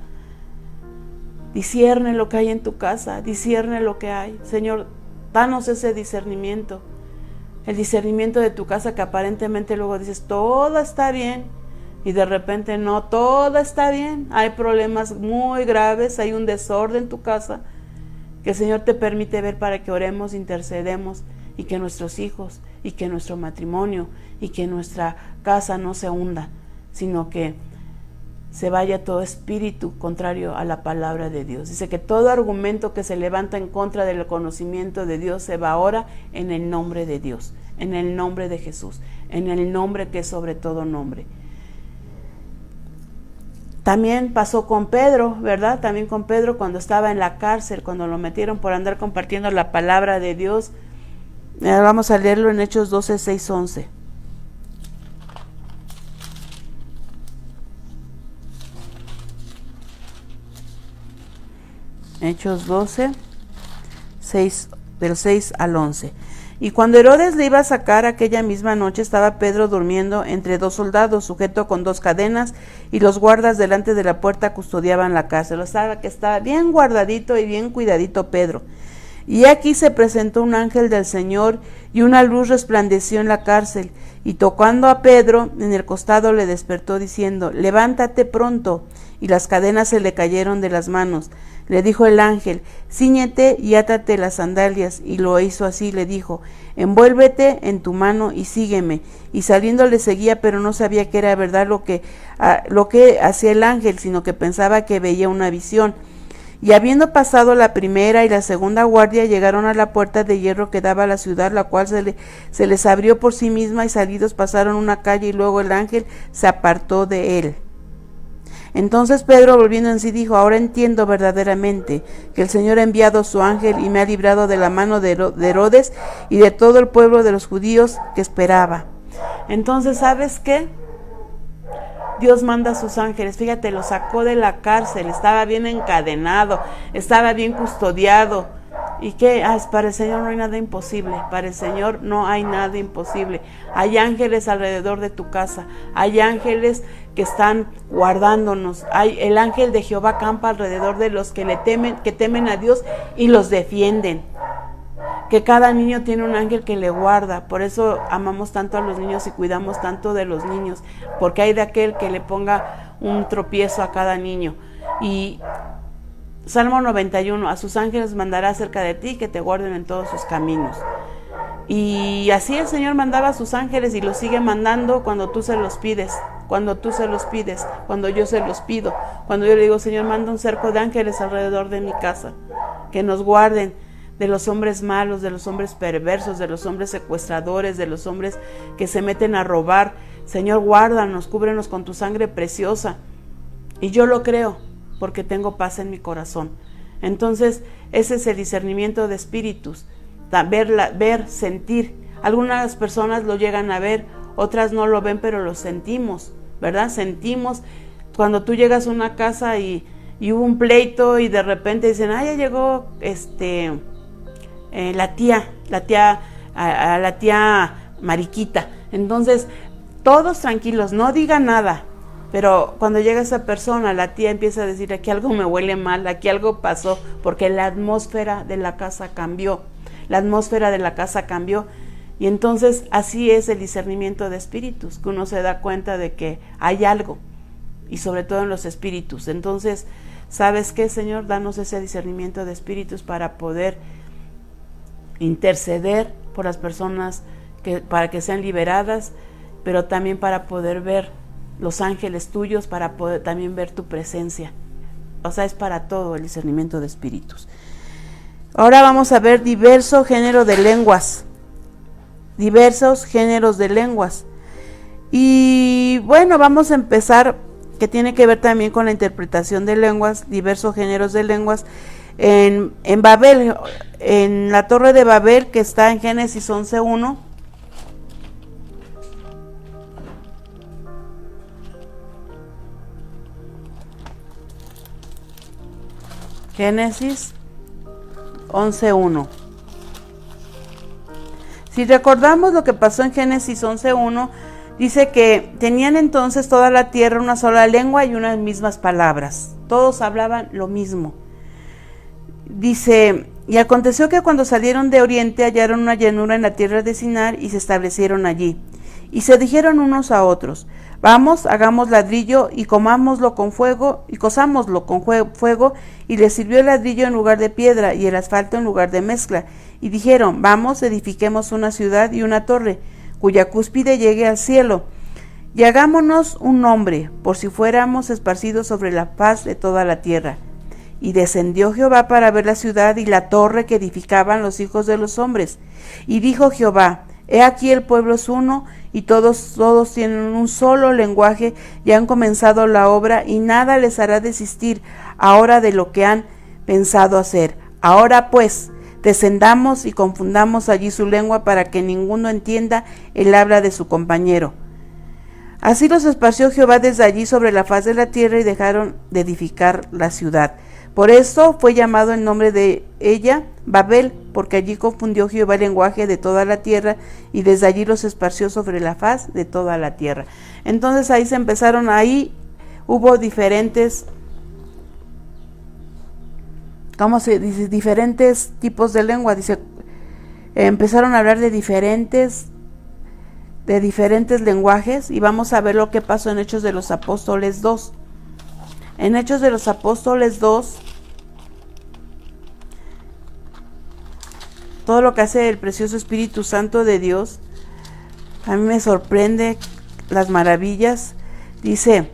Discierne lo que hay en tu casa, discierne lo que hay. Señor, danos ese discernimiento, el discernimiento de tu casa, que aparentemente luego dices: todo está bien, y de repente no, todo está bien, hay problemas muy graves, hay un desorden en tu casa, que el Señor te permite ver para que oremos, intercedemos, y que nuestros hijos, y que nuestro matrimonio, y que nuestra casa no se hunda, sino que se vaya todo espíritu contrario a la palabra de Dios. Dice que todo argumento que se levanta en contra del conocimiento de Dios se va ahora en el nombre de Dios, en el nombre de Jesús, en el nombre que es sobre todo nombre. También pasó con Pedro, ¿verdad? También con Pedro cuando estaba en la cárcel, cuando lo metieron por andar compartiendo la palabra de Dios. Vamos a leerlo en Hechos 12, 6, 11. Hechos 12, 6, del 6 al 11. Y cuando Herodes le iba a sacar aquella misma noche, estaba Pedro durmiendo entre dos soldados, sujeto con dos cadenas, y los guardas delante de la puerta custodiaban la cárcel. O sea, que estaba bien guardadito y bien cuidadito Pedro. Y aquí se presentó un ángel del Señor, y una luz resplandeció en la cárcel, y tocando a Pedro en el costado le despertó diciendo: levántate pronto. Y las cadenas se le cayeron de las manos. Le dijo el ángel: cíñete y átate las sandalias. Y lo hizo así. Le dijo: envuélvete en tu mano y sígueme. Y saliendo le seguía, pero no sabía que era verdad lo que hacía el ángel, sino que pensaba que veía una visión. Y habiendo pasado la primera y la segunda guardia, llegaron a la puerta de hierro que daba a la ciudad, la cual se les abrió por sí misma, y salidos pasaron una calle, y luego el ángel se apartó de él. Entonces Pedro, volviendo en sí, dijo: ahora entiendo verdaderamente que el Señor ha enviado su ángel y me ha librado de la mano de Herodes y de todo el pueblo de los judíos que esperaba. Entonces, ¿sabes qué? Dios manda a sus ángeles. Fíjate, lo sacó de la cárcel, estaba bien encadenado, estaba bien custodiado. ¿Y qué? Para el Señor no hay nada imposible. Para el Señor no hay nada imposible. Hay ángeles alrededor de tu casa. Hay ángeles que están guardándonos. El ángel de Jehová campa alrededor de los que temen a Dios y los defienden. Que cada niño tiene un ángel que le guarda. Por eso amamos tanto a los niños y cuidamos tanto de los niños. Porque hay de aquel que le ponga un tropiezo a cada niño. Y Salmo 91, a sus ángeles mandará acerca de ti, que te guarden en todos sus caminos. Y así el Señor mandaba a sus ángeles y los sigue mandando cuando tú se los pides, cuando yo se los pido, cuando yo le digo: Señor, manda un cerco de ángeles alrededor de mi casa, que nos guarden de los hombres malos, de los hombres perversos, de los hombres secuestradores, de los hombres que se meten a robar. Señor, guárdanos, cúbrenos con tu sangre preciosa. Y yo lo creo, porque tengo paz en mi corazón. Entonces, ese es el discernimiento de espíritus, ver, sentir. Algunas personas lo llegan a ver, otras no lo ven, pero lo sentimos, ¿verdad? Sentimos cuando tú llegas a una casa y hubo un pleito y de repente dicen: ya llegó la tía Mariquita. Entonces, todos tranquilos, no digan nada. Pero cuando llega esa persona, la tía empieza a decir: aquí algo me huele mal, aquí algo pasó, porque la atmósfera de la casa cambió. La atmósfera de la casa cambió. Y entonces así es el discernimiento de espíritus, que uno se da cuenta de que hay algo, y sobre todo en los espíritus. Entonces, ¿sabes qué, Señor? Danos ese discernimiento de espíritus para poder interceder por las personas, para que sean liberadas, pero también para poder ver los ángeles tuyos, para poder también ver tu presencia. O sea, es para todo el discernimiento de espíritus. Ahora vamos a ver diversos géneros de lenguas. Diversos géneros de lenguas. Y bueno, vamos a empezar, que tiene que ver también con la interpretación de lenguas, diversos géneros de lenguas. En Babel, en la torre de Babel, que está en Génesis 11:1. Génesis 11:1. Si recordamos lo que pasó en Génesis 11:1, dice que tenían entonces toda la tierra una sola lengua y unas mismas palabras. Todos hablaban lo mismo. Dice: y aconteció que cuando salieron de oriente hallaron una llanura en la tierra de Sinar y se establecieron allí. Y se dijeron unos a otros: vamos, hagamos ladrillo y cosámoslo con fuego, y les sirvió el ladrillo en lugar de piedra y el asfalto en lugar de mezcla. Y dijeron: vamos, edifiquemos una ciudad y una torre, cuya cúspide llegue al cielo, y hagámonos un nombre, por si fuéramos esparcidos sobre la faz de toda la tierra. Y descendió Jehová para ver la ciudad y la torre que edificaban los hijos de los hombres. Y dijo Jehová: he aquí el pueblo es uno, y todos tienen un solo lenguaje, y han comenzado la obra, y nada les hará desistir ahora de lo que han pensado hacer. Ahora pues, descendamos y confundamos allí su lengua, para que ninguno entienda el habla de su compañero. Así los esparció Jehová desde allí sobre la faz de la tierra, y dejaron de edificar la ciudad. Por eso fue llamado el nombre de ella Babel, porque allí confundió Jehová el lenguaje de toda la tierra, y desde allí los esparció sobre la faz de toda la tierra. Entonces ahí hubo diferentes, ¿cómo se dice? Diferentes tipos de lengua. Dice, empezaron a hablar de diferentes lenguajes, y vamos a ver lo que pasó en Hechos de los Apóstoles 2. En Hechos de los Apóstoles 2, todo lo que hace el precioso Espíritu Santo de Dios, a mí me sorprende las maravillas. Dice,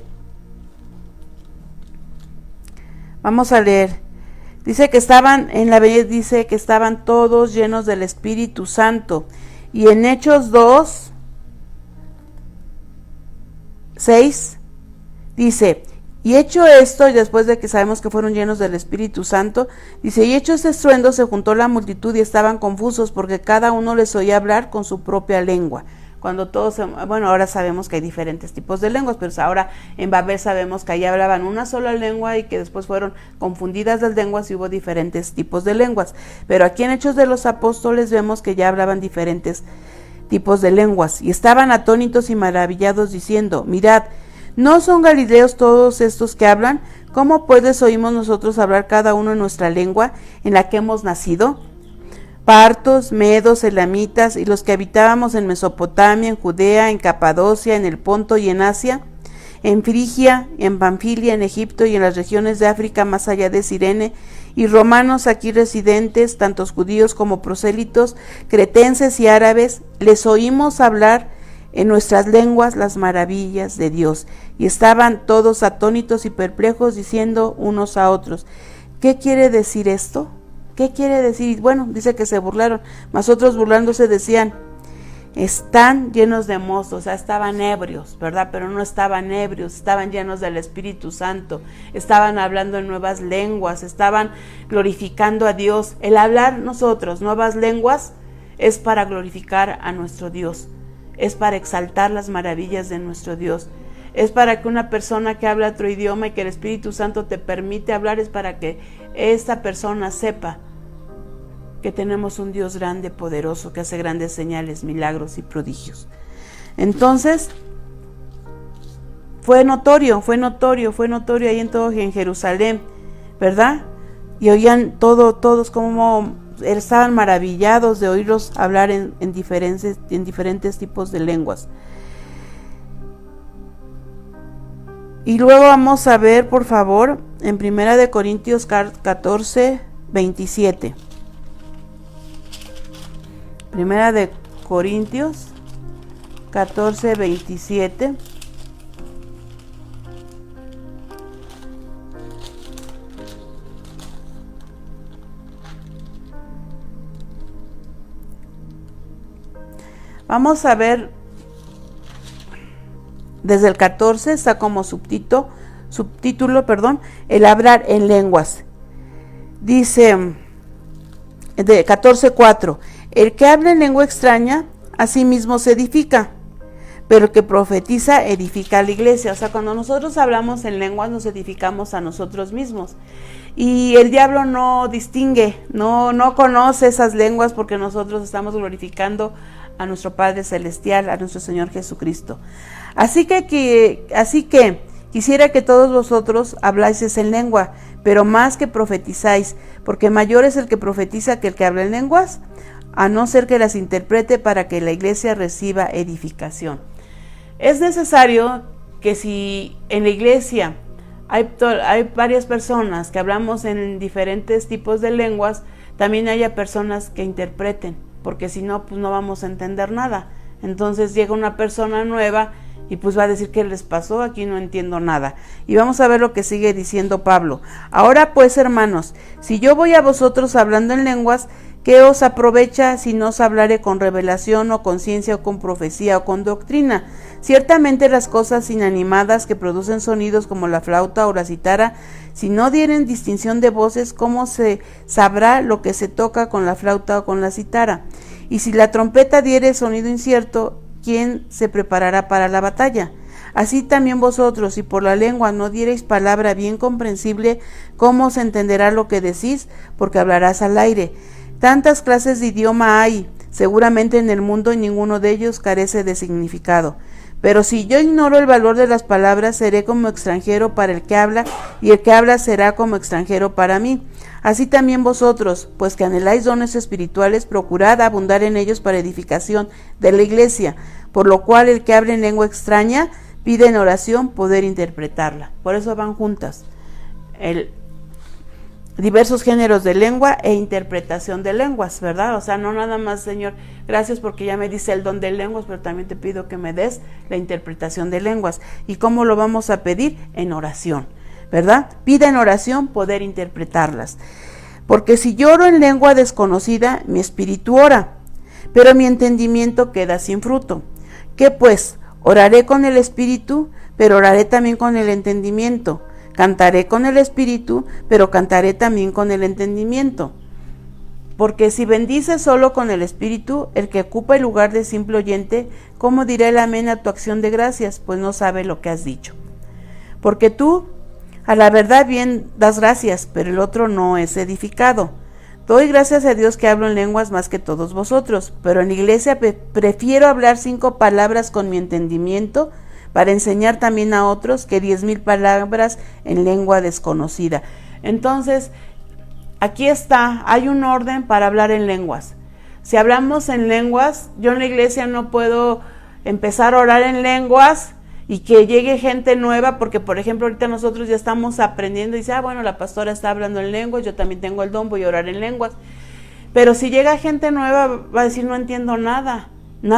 vamos a leer, dice que estaban todos llenos del Espíritu Santo. Y en Hechos 2, 6, dice, y hecho esto, y después de que sabemos que fueron llenos del Espíritu Santo, dice, y hecho este estruendo, se juntó la multitud y estaban confusos, porque cada uno les oía hablar con su propia lengua. Cuando ahora sabemos que hay diferentes tipos de lenguas, pero ahora en Babel sabemos que allí hablaban una sola lengua y que después fueron confundidas las lenguas y hubo diferentes tipos de lenguas. Pero aquí en Hechos de los Apóstoles vemos que ya hablaban diferentes tipos de lenguas, y estaban atónitos y maravillados diciendo, mirad, ¿no son galileos todos estos que hablan? ¿Cómo pues oímos nosotros hablar cada uno en nuestra lengua en la que hemos nacido? Partos, medos, elamitas y los que habitábamos en Mesopotamia, en Judea, en Capadocia, en el Ponto y en Asia, en Frigia, en Panfilia, en Egipto y en las regiones de África más allá de Cirene, y romanos aquí residentes, tantos judíos como prosélitos, cretenses y árabes, les oímos hablar en nuestras lenguas las maravillas de Dios. Y estaban todos atónitos y perplejos, diciendo unos a otros, ¿qué quiere decir esto? ¿Qué quiere decir? Bueno, dice que se burlaron, mas otros burlándose decían, están llenos de mosto, o sea, estaban ebrios, ¿verdad? Pero no estaban ebrios, estaban llenos del Espíritu Santo, estaban hablando en nuevas lenguas, estaban glorificando a Dios. El hablar nosotros nuevas lenguas es para glorificar a nuestro Dios, es para exaltar las maravillas de nuestro Dios, es para que una persona que habla otro idioma y que el Espíritu Santo te permite hablar, es para que esta persona sepa que tenemos un Dios grande, poderoso, que hace grandes señales, milagros y prodigios. Entonces, fue notorio ahí en Jerusalén, ¿verdad? Y oían todos como estaban maravillados de oírlos hablar en diferentes tipos de lenguas. Y luego vamos a ver, por favor, en 1 Corintios 14, 27. 1 Corintios 14, 27. Vamos a ver, desde el 14 está como subtítulo, el hablar en lenguas. Dice, de 14:4, el que habla en lengua extraña, a sí mismo se edifica, pero el que profetiza edifica a la iglesia. O sea, cuando nosotros hablamos en lenguas, nos edificamos a nosotros mismos. Y el diablo no distingue, no conoce esas lenguas, porque nosotros estamos glorificando a nuestro Padre Celestial, a nuestro Señor Jesucristo. Así que quisiera que todos vosotros habláis en lengua, pero más que profetizáis, porque mayor es el que profetiza que el que habla en lenguas, a no ser que las interprete, para que la iglesia reciba edificación. Es necesario que si en la iglesia hay varias personas que hablamos en diferentes tipos de lenguas, también haya personas que interpreten, porque si no, pues no vamos a entender nada. Entonces llega una persona nueva y pues va a decir, ¿qué les pasó? Aquí no entiendo nada. Y vamos a ver lo que sigue diciendo Pablo. Ahora pues, hermanos, si yo voy a vosotros hablando en lenguas, ¿qué os aprovecha si no os hablare con revelación o con ciencia o con profecía o con doctrina? Ciertamente las cosas inanimadas que producen sonidos como la flauta o la cítara, si no dieren distinción de voces, ¿cómo se sabrá lo que se toca con la flauta o con la cítara? Y si la trompeta diere sonido incierto, ¿quién se preparará para la batalla? Así también vosotros, si por la lengua no diereis palabra bien comprensible, ¿cómo se entenderá lo que decís? Porque hablarás al aire. Tantas clases de idioma hay, seguramente en el mundo, y ninguno de ellos carece de significado. Pero si yo ignoro el valor de las palabras, seré como extranjero para el que habla, y el que habla será como extranjero para mí. Así también vosotros, pues que anheláis dones espirituales, procurad abundar en ellos para edificación de la iglesia, por lo cual el que hable en lengua extraña pide en oración poder interpretarla. Por eso van juntas diversos géneros de lengua e interpretación de lenguas, ¿verdad? O sea, no nada más, Señor, gracias porque ya me dice el don de lenguas, pero también te pido que me des la interpretación de lenguas. ¿Y cómo lo vamos a pedir? En oración, ¿verdad? Pide en oración poder interpretarlas. Porque si yo oro en lengua desconocida, mi espíritu ora, pero mi entendimiento queda sin fruto. ¿Qué pues? Oraré con el espíritu, pero oraré también con el entendimiento. Cantaré con el espíritu, pero cantaré también con el entendimiento. Porque si bendices solo con el espíritu, el que ocupa el lugar de simple oyente, ¿cómo dirá el amén a tu acción de gracias? Pues no sabe lo que has dicho. Porque tú, a la verdad bien das gracias, pero el otro no es edificado. Doy gracias a Dios que hablo en lenguas más que todos vosotros, pero en la iglesia prefiero hablar 5 palabras con mi entendimiento, para enseñar también a otros que 10,000 palabras en lengua desconocida. Entonces, aquí está, hay un orden para hablar en lenguas. Si hablamos en lenguas, yo en la iglesia no puedo empezar a orar en lenguas y que llegue gente nueva, porque por ejemplo ahorita nosotros ya estamos aprendiendo y dice, bueno, la pastora está hablando en lenguas, yo también tengo el don, voy a orar en lenguas. Pero si llega gente nueva, va a decir, no entiendo nada. No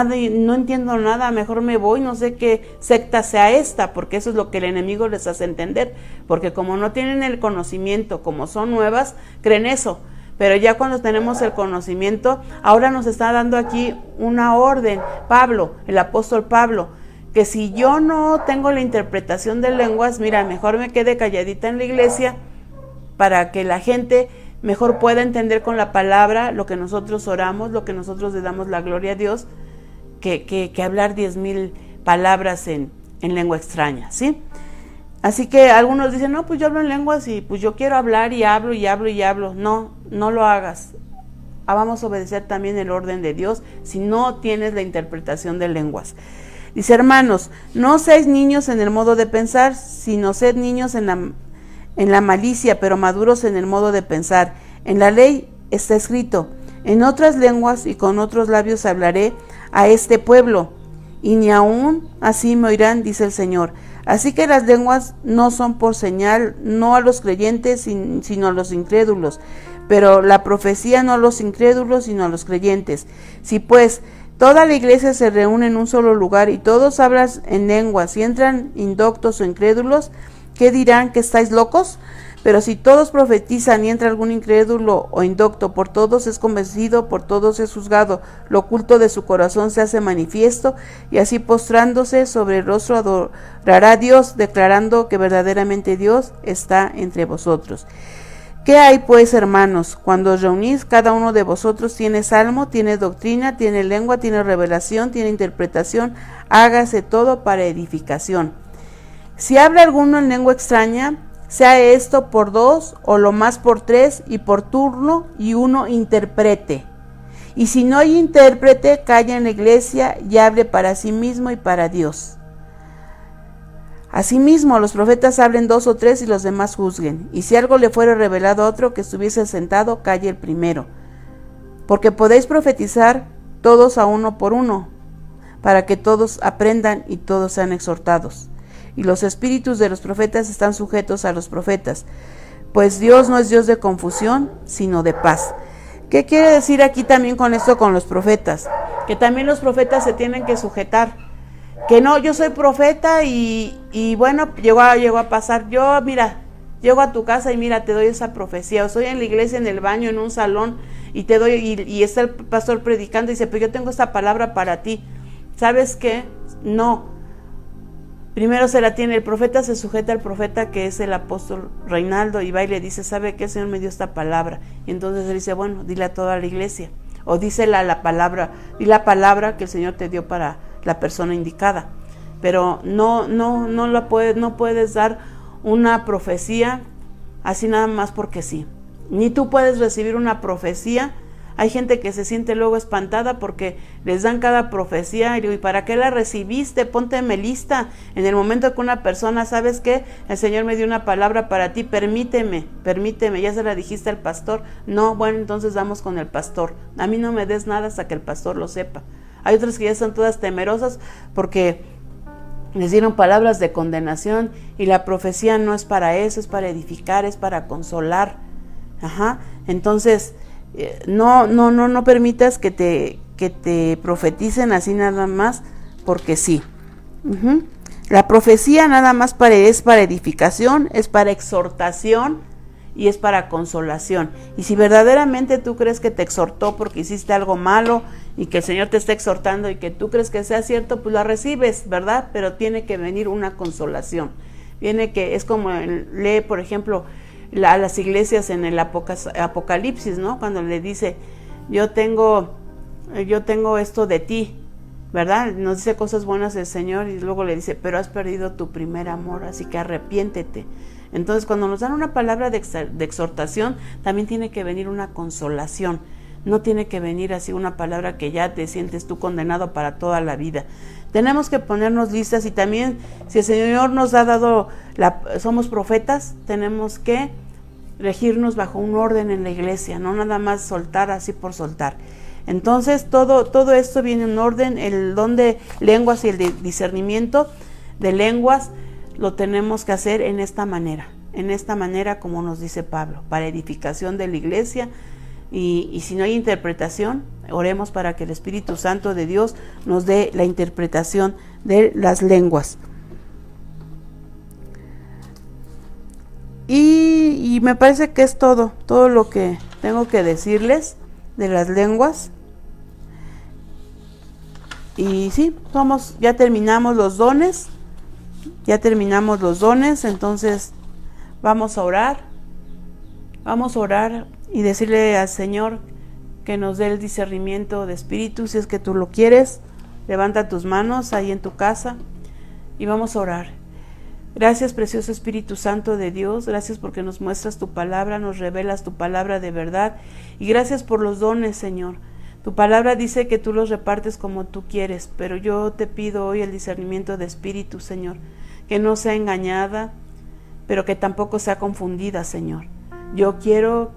entiendo nada, mejor me voy, no sé qué secta sea esta, porque eso es lo que el enemigo les hace entender, porque como no tienen el conocimiento, como son nuevas, creen eso, pero ya cuando tenemos el conocimiento, ahora nos está dando aquí una orden, Pablo, el apóstol Pablo, que si yo no tengo la interpretación de lenguas, mira, mejor me quede calladita en la iglesia, para que la gente mejor pueda entender con la palabra lo que nosotros oramos, lo que nosotros le damos la gloria a Dios, que hablar 10,000 palabras en lengua extraña, ¿sí? Así que algunos dicen, no, pues yo hablo en lenguas y pues yo quiero hablar y hablo y hablo y hablo. No, no lo hagas. Vamos a obedecer también el orden de Dios si no tienes la interpretación de lenguas. Dice, hermanos, no seáis niños en el modo de pensar, sino sed niños en la malicia, pero maduros en el modo de pensar. En la ley está escrito, en otras lenguas y con otros labios hablaré a este pueblo, y ni aún así me oirán, dice el Señor. Así que las lenguas no son por señal, no a los creyentes, sino a los incrédulos, pero la profecía no a los incrédulos, sino a los creyentes. Si pues toda la iglesia se reúne en un solo lugar y todos hablan en lenguas y entran indoctos o incrédulos, ¿qué dirán? ¿Que estáis locos? Pero si todos profetizan y entra algún incrédulo o indocto, por todos es convencido, por todos es juzgado, lo oculto de su corazón se hace manifiesto, y así postrándose sobre el rostro adorará a Dios, declarando que verdaderamente Dios está entre vosotros. ¿Qué hay pues, hermanos? Cuando os reunís, cada uno de vosotros tiene salmo, tiene doctrina, tiene lengua, tiene revelación, tiene interpretación, hágase todo para edificación. Si habla alguno en lengua extraña, sea esto por 2 o lo más por 3 y por turno, y uno interprete. Y si no hay intérprete, calla en la iglesia y hable para sí mismo y para Dios. Asimismo, los profetas hablen 2 o 3 y los demás juzguen. Y si algo le fuere revelado a otro que estuviese sentado, calle el primero. Porque podéis profetizar todos a uno por uno, para que todos aprendan y todos sean exhortados. Y los espíritus de los profetas están sujetos a los profetas, pues Dios no es Dios de confusión, sino de paz. ¿Qué quiere decir aquí también con esto con los profetas? Que también los profetas se tienen que sujetar. Que no, yo soy profeta y bueno, llegó a pasar, llego a tu casa y mira, te doy esa profecía. O estoy en la iglesia, en el baño, en un salón, y te doy, y está el pastor predicando y dice, pero yo tengo esta palabra para ti. ¿Sabes qué? No. Primero se la tiene el profeta, se sujeta al profeta, que es el apóstol Reinaldo, y va y le dice, ¿sabe qué? El Señor me dio esta palabra. Y entonces él dice, bueno, dile a toda la iglesia, o dísela la palabra, di la palabra que el Señor te dio para la persona indicada. pero no puedes dar una profecía así nada más porque sí. Ni tú puedes recibir una profecía. Hay gente que se siente luego espantada porque les dan cada profecía y digo, ¿y para qué la recibiste? Pónteme lista. En el momento que una persona, ¿sabes qué? El Señor me dio una palabra para ti, permíteme, ya se la dijiste al pastor. No, bueno, entonces vamos con el pastor. A mí no me des nada hasta que el pastor lo sepa. Hay otras que ya están todas temerosas porque les dieron palabras de condenación y la profecía no es para eso, es para edificar, es para consolar. Entonces no permitas que te profeticen así nada más porque sí. La profecía nada más es para edificación, es para exhortación y es para consolación. Y si verdaderamente tú crees que te exhortó porque hiciste algo malo y que el Señor te está exhortando y que tú crees que sea cierto, pues la recibes, ¿verdad? Pero tiene que venir una consolación. Es como lee, por ejemplo, a las iglesias en el Apocalipsis, ¿no? Cuando le dice, yo tengo esto de ti, ¿verdad? Nos dice cosas buenas el Señor y luego le dice, pero has perdido tu primer amor, así que arrepiéntete. Entonces, cuando nos dan una palabra de exhortación, también tiene que venir una consolación. No tiene que venir así una palabra que ya te sientes tú condenado para toda la vida. Tenemos que ponernos listas y también, si el Señor nos ha dado, somos profetas, tenemos que regirnos bajo un orden en la iglesia, no nada más soltar así por soltar. Entonces, todo esto viene en orden. El don de lenguas y el de discernimiento de lenguas lo tenemos que hacer en esta manera como nos dice Pablo, para edificación de la iglesia. Y si no hay interpretación, oremos para que el Espíritu Santo de Dios nos dé la interpretación de las lenguas. Y me parece que es todo lo que tengo que decirles de las lenguas. Y sí, ya terminamos los dones. Entonces vamos a orar y decirle al Señor que nos dé el discernimiento de espíritu. Si es que tú lo quieres, levanta tus manos ahí en tu casa y vamos a orar. Gracias, precioso Espíritu Santo de Dios, gracias porque nos muestras tu palabra, nos revelas tu palabra de verdad, y gracias por los dones, Señor. Tu palabra dice que tú los repartes como tú quieres, pero yo te pido hoy el discernimiento de espíritu, Señor, que no sea engañada, pero que tampoco sea confundida, Señor. Yo quiero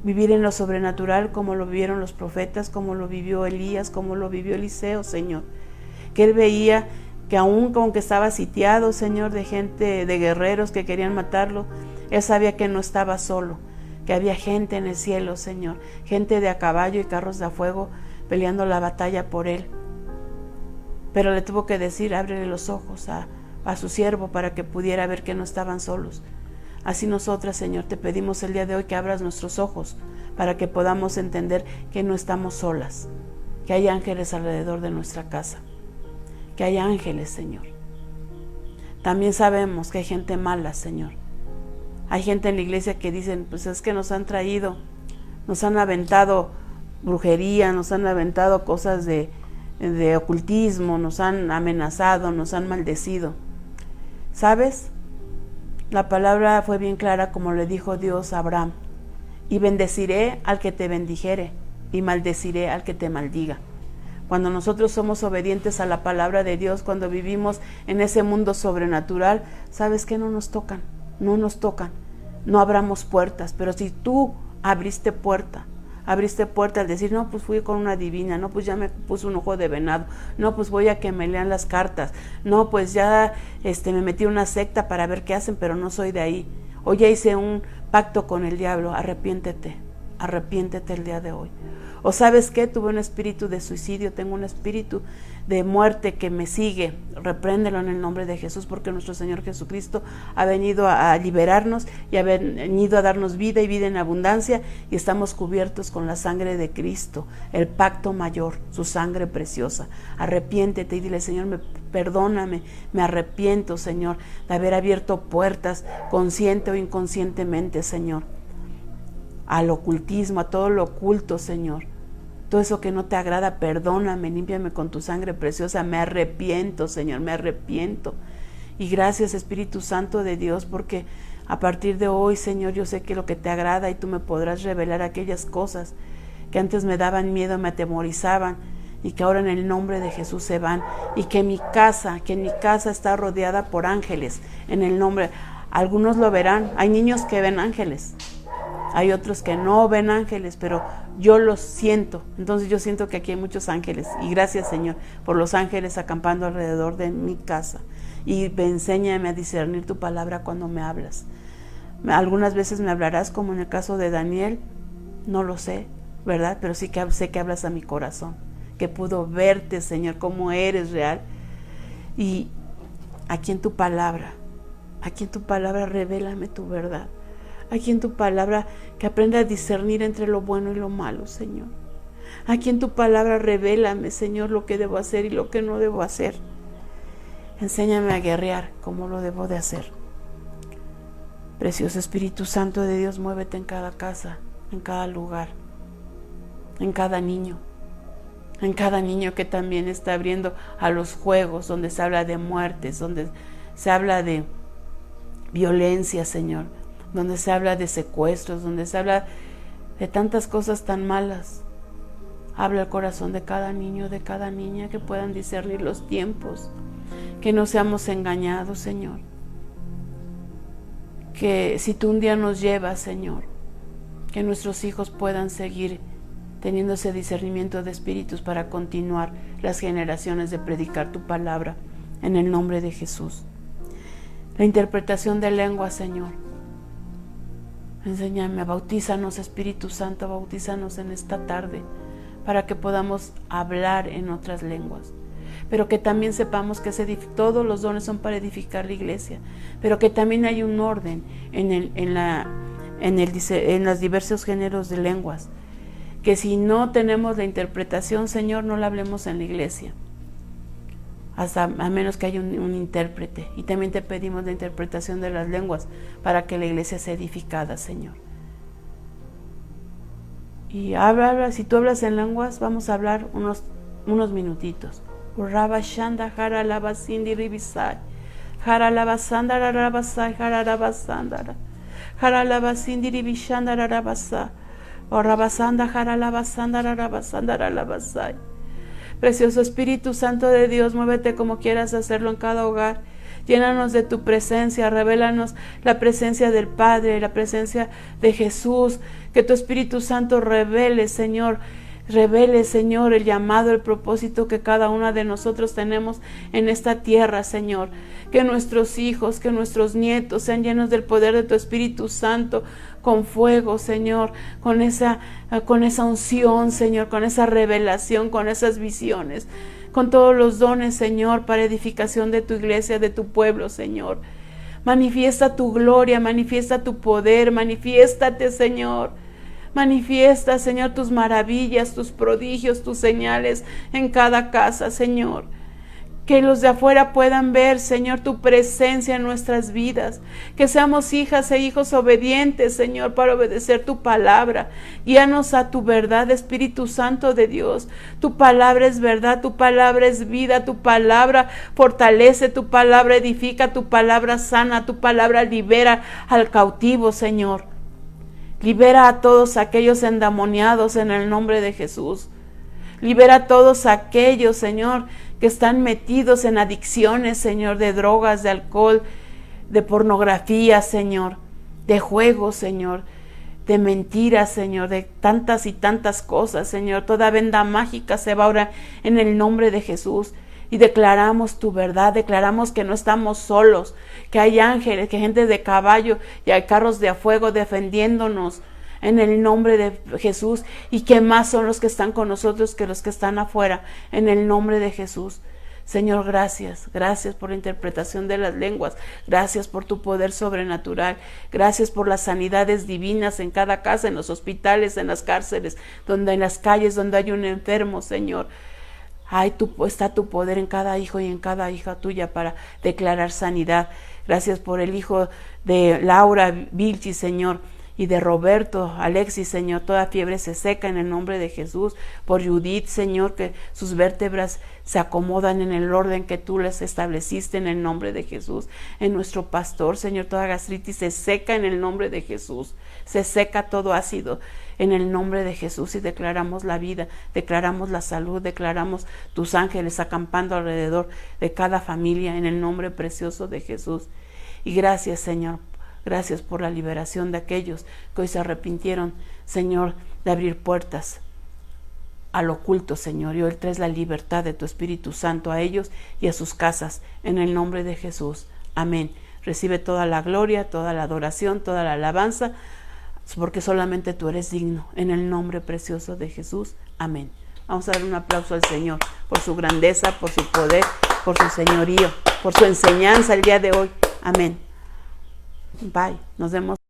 vivir en lo sobrenatural como lo vivieron los profetas, como lo vivió Elías, como lo vivió Eliseo, Señor. Que él veía que aún como que estaba sitiado, Señor, de gente, de guerreros que querían matarlo, él sabía que no estaba solo, que había gente en el cielo, Señor, gente de a caballo y carros de a fuego peleando la batalla por él. Pero le tuvo que decir, ábrele los ojos a su siervo para que pudiera ver que no estaban solos. Así nosotras, Señor, te pedimos el día de hoy que abras nuestros ojos para que podamos entender que no estamos solas, que hay ángeles alrededor de nuestra casa, que hay ángeles, Señor. También sabemos que hay gente mala, Señor. Hay gente en la iglesia que dicen, pues es que nos han aventado brujería, nos han aventado cosas de ocultismo, nos han amenazado, nos han maldecido. ¿Sabes? La palabra fue bien clara como le dijo Dios a Abraham, y bendeciré al que te bendijere y maldeciré al que te maldiga. Cuando nosotros somos obedientes a la palabra de Dios, cuando vivimos en ese mundo sobrenatural, ¿sabes qué? No nos tocan, no abramos puertas, pero si tú abriste puerta al decir, no, pues fui con una divina, no, pues ya me puse un ojo de venado, no, pues voy a que me lean las cartas, no, pues ya me metí a una secta para ver qué hacen, pero no soy de ahí, o ya hice un pacto con el diablo, arrepiéntete el día de hoy. O ¿sabes qué? Tuve un espíritu de suicidio, tengo un espíritu de muerte que me sigue. Repréndelo en el nombre de Jesús, porque nuestro Señor Jesucristo ha venido a liberarnos y ha venido a darnos vida y vida en abundancia, y estamos cubiertos con la sangre de Cristo, el pacto mayor, su sangre preciosa. Arrepiéntete y dile, Señor, perdóname, me arrepiento, Señor, de haber abierto puertas consciente o inconscientemente, Señor, al ocultismo, a todo lo oculto, Señor. Todo eso que no te agrada, perdóname, límpiame con tu sangre preciosa. Me arrepiento, Señor, me arrepiento. Y gracias, Espíritu Santo de Dios, porque a partir de hoy, Señor, yo sé que lo que te agrada y tú me podrás revelar aquellas cosas que antes me daban miedo, me atemorizaban, y que ahora en el nombre de Jesús se van, y que mi casa está rodeada por ángeles, en el nombre. Algunos lo verán, hay niños que ven ángeles, hay otros que no ven ángeles, pero yo los siento. Entonces yo siento que aquí hay muchos ángeles, y gracias, Señor, por los ángeles acampando alrededor de mi casa. Y enséñame a discernir tu palabra cuando me hablas. Algunas veces me hablarás, como en el caso de Daniel, no lo sé, ¿verdad? Pero sí que sé que hablas a mi corazón, que puedo verte, Señor, como eres real. Y aquí en tu palabra revélame tu verdad. Aquí en tu palabra que aprenda a discernir entre lo bueno y lo malo, Señor. Aquí en tu palabra revélame, Señor, lo que debo hacer y lo que no debo hacer. Enséñame a guerrear como lo debo de hacer. Precioso Espíritu Santo de Dios, muévete en cada casa, en cada lugar, en cada niño que también está abriendo a los juegos donde se habla de muertes, donde se habla de violencia, Señor, donde se habla de secuestros, donde se habla de tantas cosas tan malas. Habla el corazón de cada niño, de cada niña, que puedan discernir los tiempos, que no seamos engañados, Señor. Que si tú un día nos llevas, Señor, que nuestros hijos puedan seguir teniendo ese discernimiento de espíritus para continuar las generaciones de predicar tu palabra, en el nombre de Jesús. La interpretación de lenguas, Señor. Enséñame, bautízanos, Espíritu Santo, bautízanos en esta tarde, para que podamos hablar en otras lenguas. Pero que también sepamos que todos los dones son para edificar la iglesia, pero que también hay un orden en los diversos géneros de lenguas, que si no tenemos la interpretación, Señor, no la hablemos en la iglesia, a menos que haya un intérprete. Y también te pedimos la interpretación de las lenguas para que la iglesia sea edificada, Señor. Y habla, si tú hablas en lenguas, vamos a hablar unos minutitos. Urrabashanda haralabasindi ribisai. Haralabasandara rabasai haralabasandara. Haralabasindi ribishanda rabasai. Orrabasanda haralabasandara rabasandara rabasai. Precioso Espíritu Santo de Dios, muévete como quieras hacerlo en cada hogar. Llénanos de tu presencia, revélanos la presencia del Padre, la presencia de Jesús. Que tu Espíritu Santo revele, Señor, el llamado, el propósito que cada una de nosotros tenemos en esta tierra, Señor. Que nuestros hijos, que nuestros nietos sean llenos del poder de tu Espíritu Santo, con fuego, Señor, con esa unción, Señor, con esa revelación, con esas visiones, con todos los dones, Señor, para edificación de tu iglesia, de tu pueblo, Señor. Manifiesta tu gloria, manifiesta tu poder, manifiéstate, Señor. Manifiesta, Señor, tus maravillas, tus prodigios, tus señales en cada casa, Señor. Que los de afuera puedan ver, Señor, tu presencia en nuestras vidas. Que seamos hijas e hijos obedientes, Señor, para obedecer tu palabra. Guíanos a tu verdad, Espíritu Santo de Dios. Tu palabra es verdad, tu palabra es vida, tu palabra fortalece, tu palabra edifica, tu palabra sana, tu palabra libera al cautivo, Señor. Libera a todos aquellos endemoniados en el nombre de Jesús. Libera a todos aquellos, Señor, que están metidos en adicciones, Señor, de drogas, de alcohol, de pornografía, Señor, de juegos, Señor, de mentiras, Señor, de tantas y tantas cosas, Señor. Toda venda mágica se va ahora en el nombre de Jesús. Y declaramos tu verdad, declaramos que no estamos solos, que hay ángeles, que hay gente de caballo y hay carros de fuego defendiéndonos en el nombre de Jesús, y que más son los que están con nosotros que los que están afuera, en el nombre de Jesús. Señor, gracias por la interpretación de las lenguas, gracias por tu poder sobrenatural, gracias por las sanidades divinas en cada casa, en los hospitales, en las cárceles, en las calles donde hay un enfermo, Señor. Está tu poder en cada hijo y en cada hija tuya para declarar sanidad. Gracias por el hijo de Laura Vilchi, Señor, y de Roberto, Alexis, Señor, toda fiebre se seca en el nombre de Jesús. Por Judith, Señor, que sus vértebras se acomodan en el orden que tú les estableciste en el nombre de Jesús. En nuestro pastor, Señor, toda gastritis se seca en el nombre de Jesús. Se seca todo ácido en el nombre de Jesús y declaramos la vida, declaramos la salud, declaramos tus ángeles acampando alrededor de cada familia en el nombre precioso de Jesús. Y gracias, Señor. Gracias por la liberación de aquellos que hoy se arrepintieron, Señor, de abrir puertas al oculto, Señor. Y hoy traes la libertad de tu Espíritu Santo a ellos y a sus casas, en el nombre de Jesús. Amén. Recibe toda la gloria, toda la adoración, toda la alabanza, porque solamente tú eres digno, en el nombre precioso de Jesús. Amén. Vamos a dar un aplauso al Señor por su grandeza, por su poder, por su señorío, por su enseñanza el día de hoy. Amén. Bye. Nos vemos.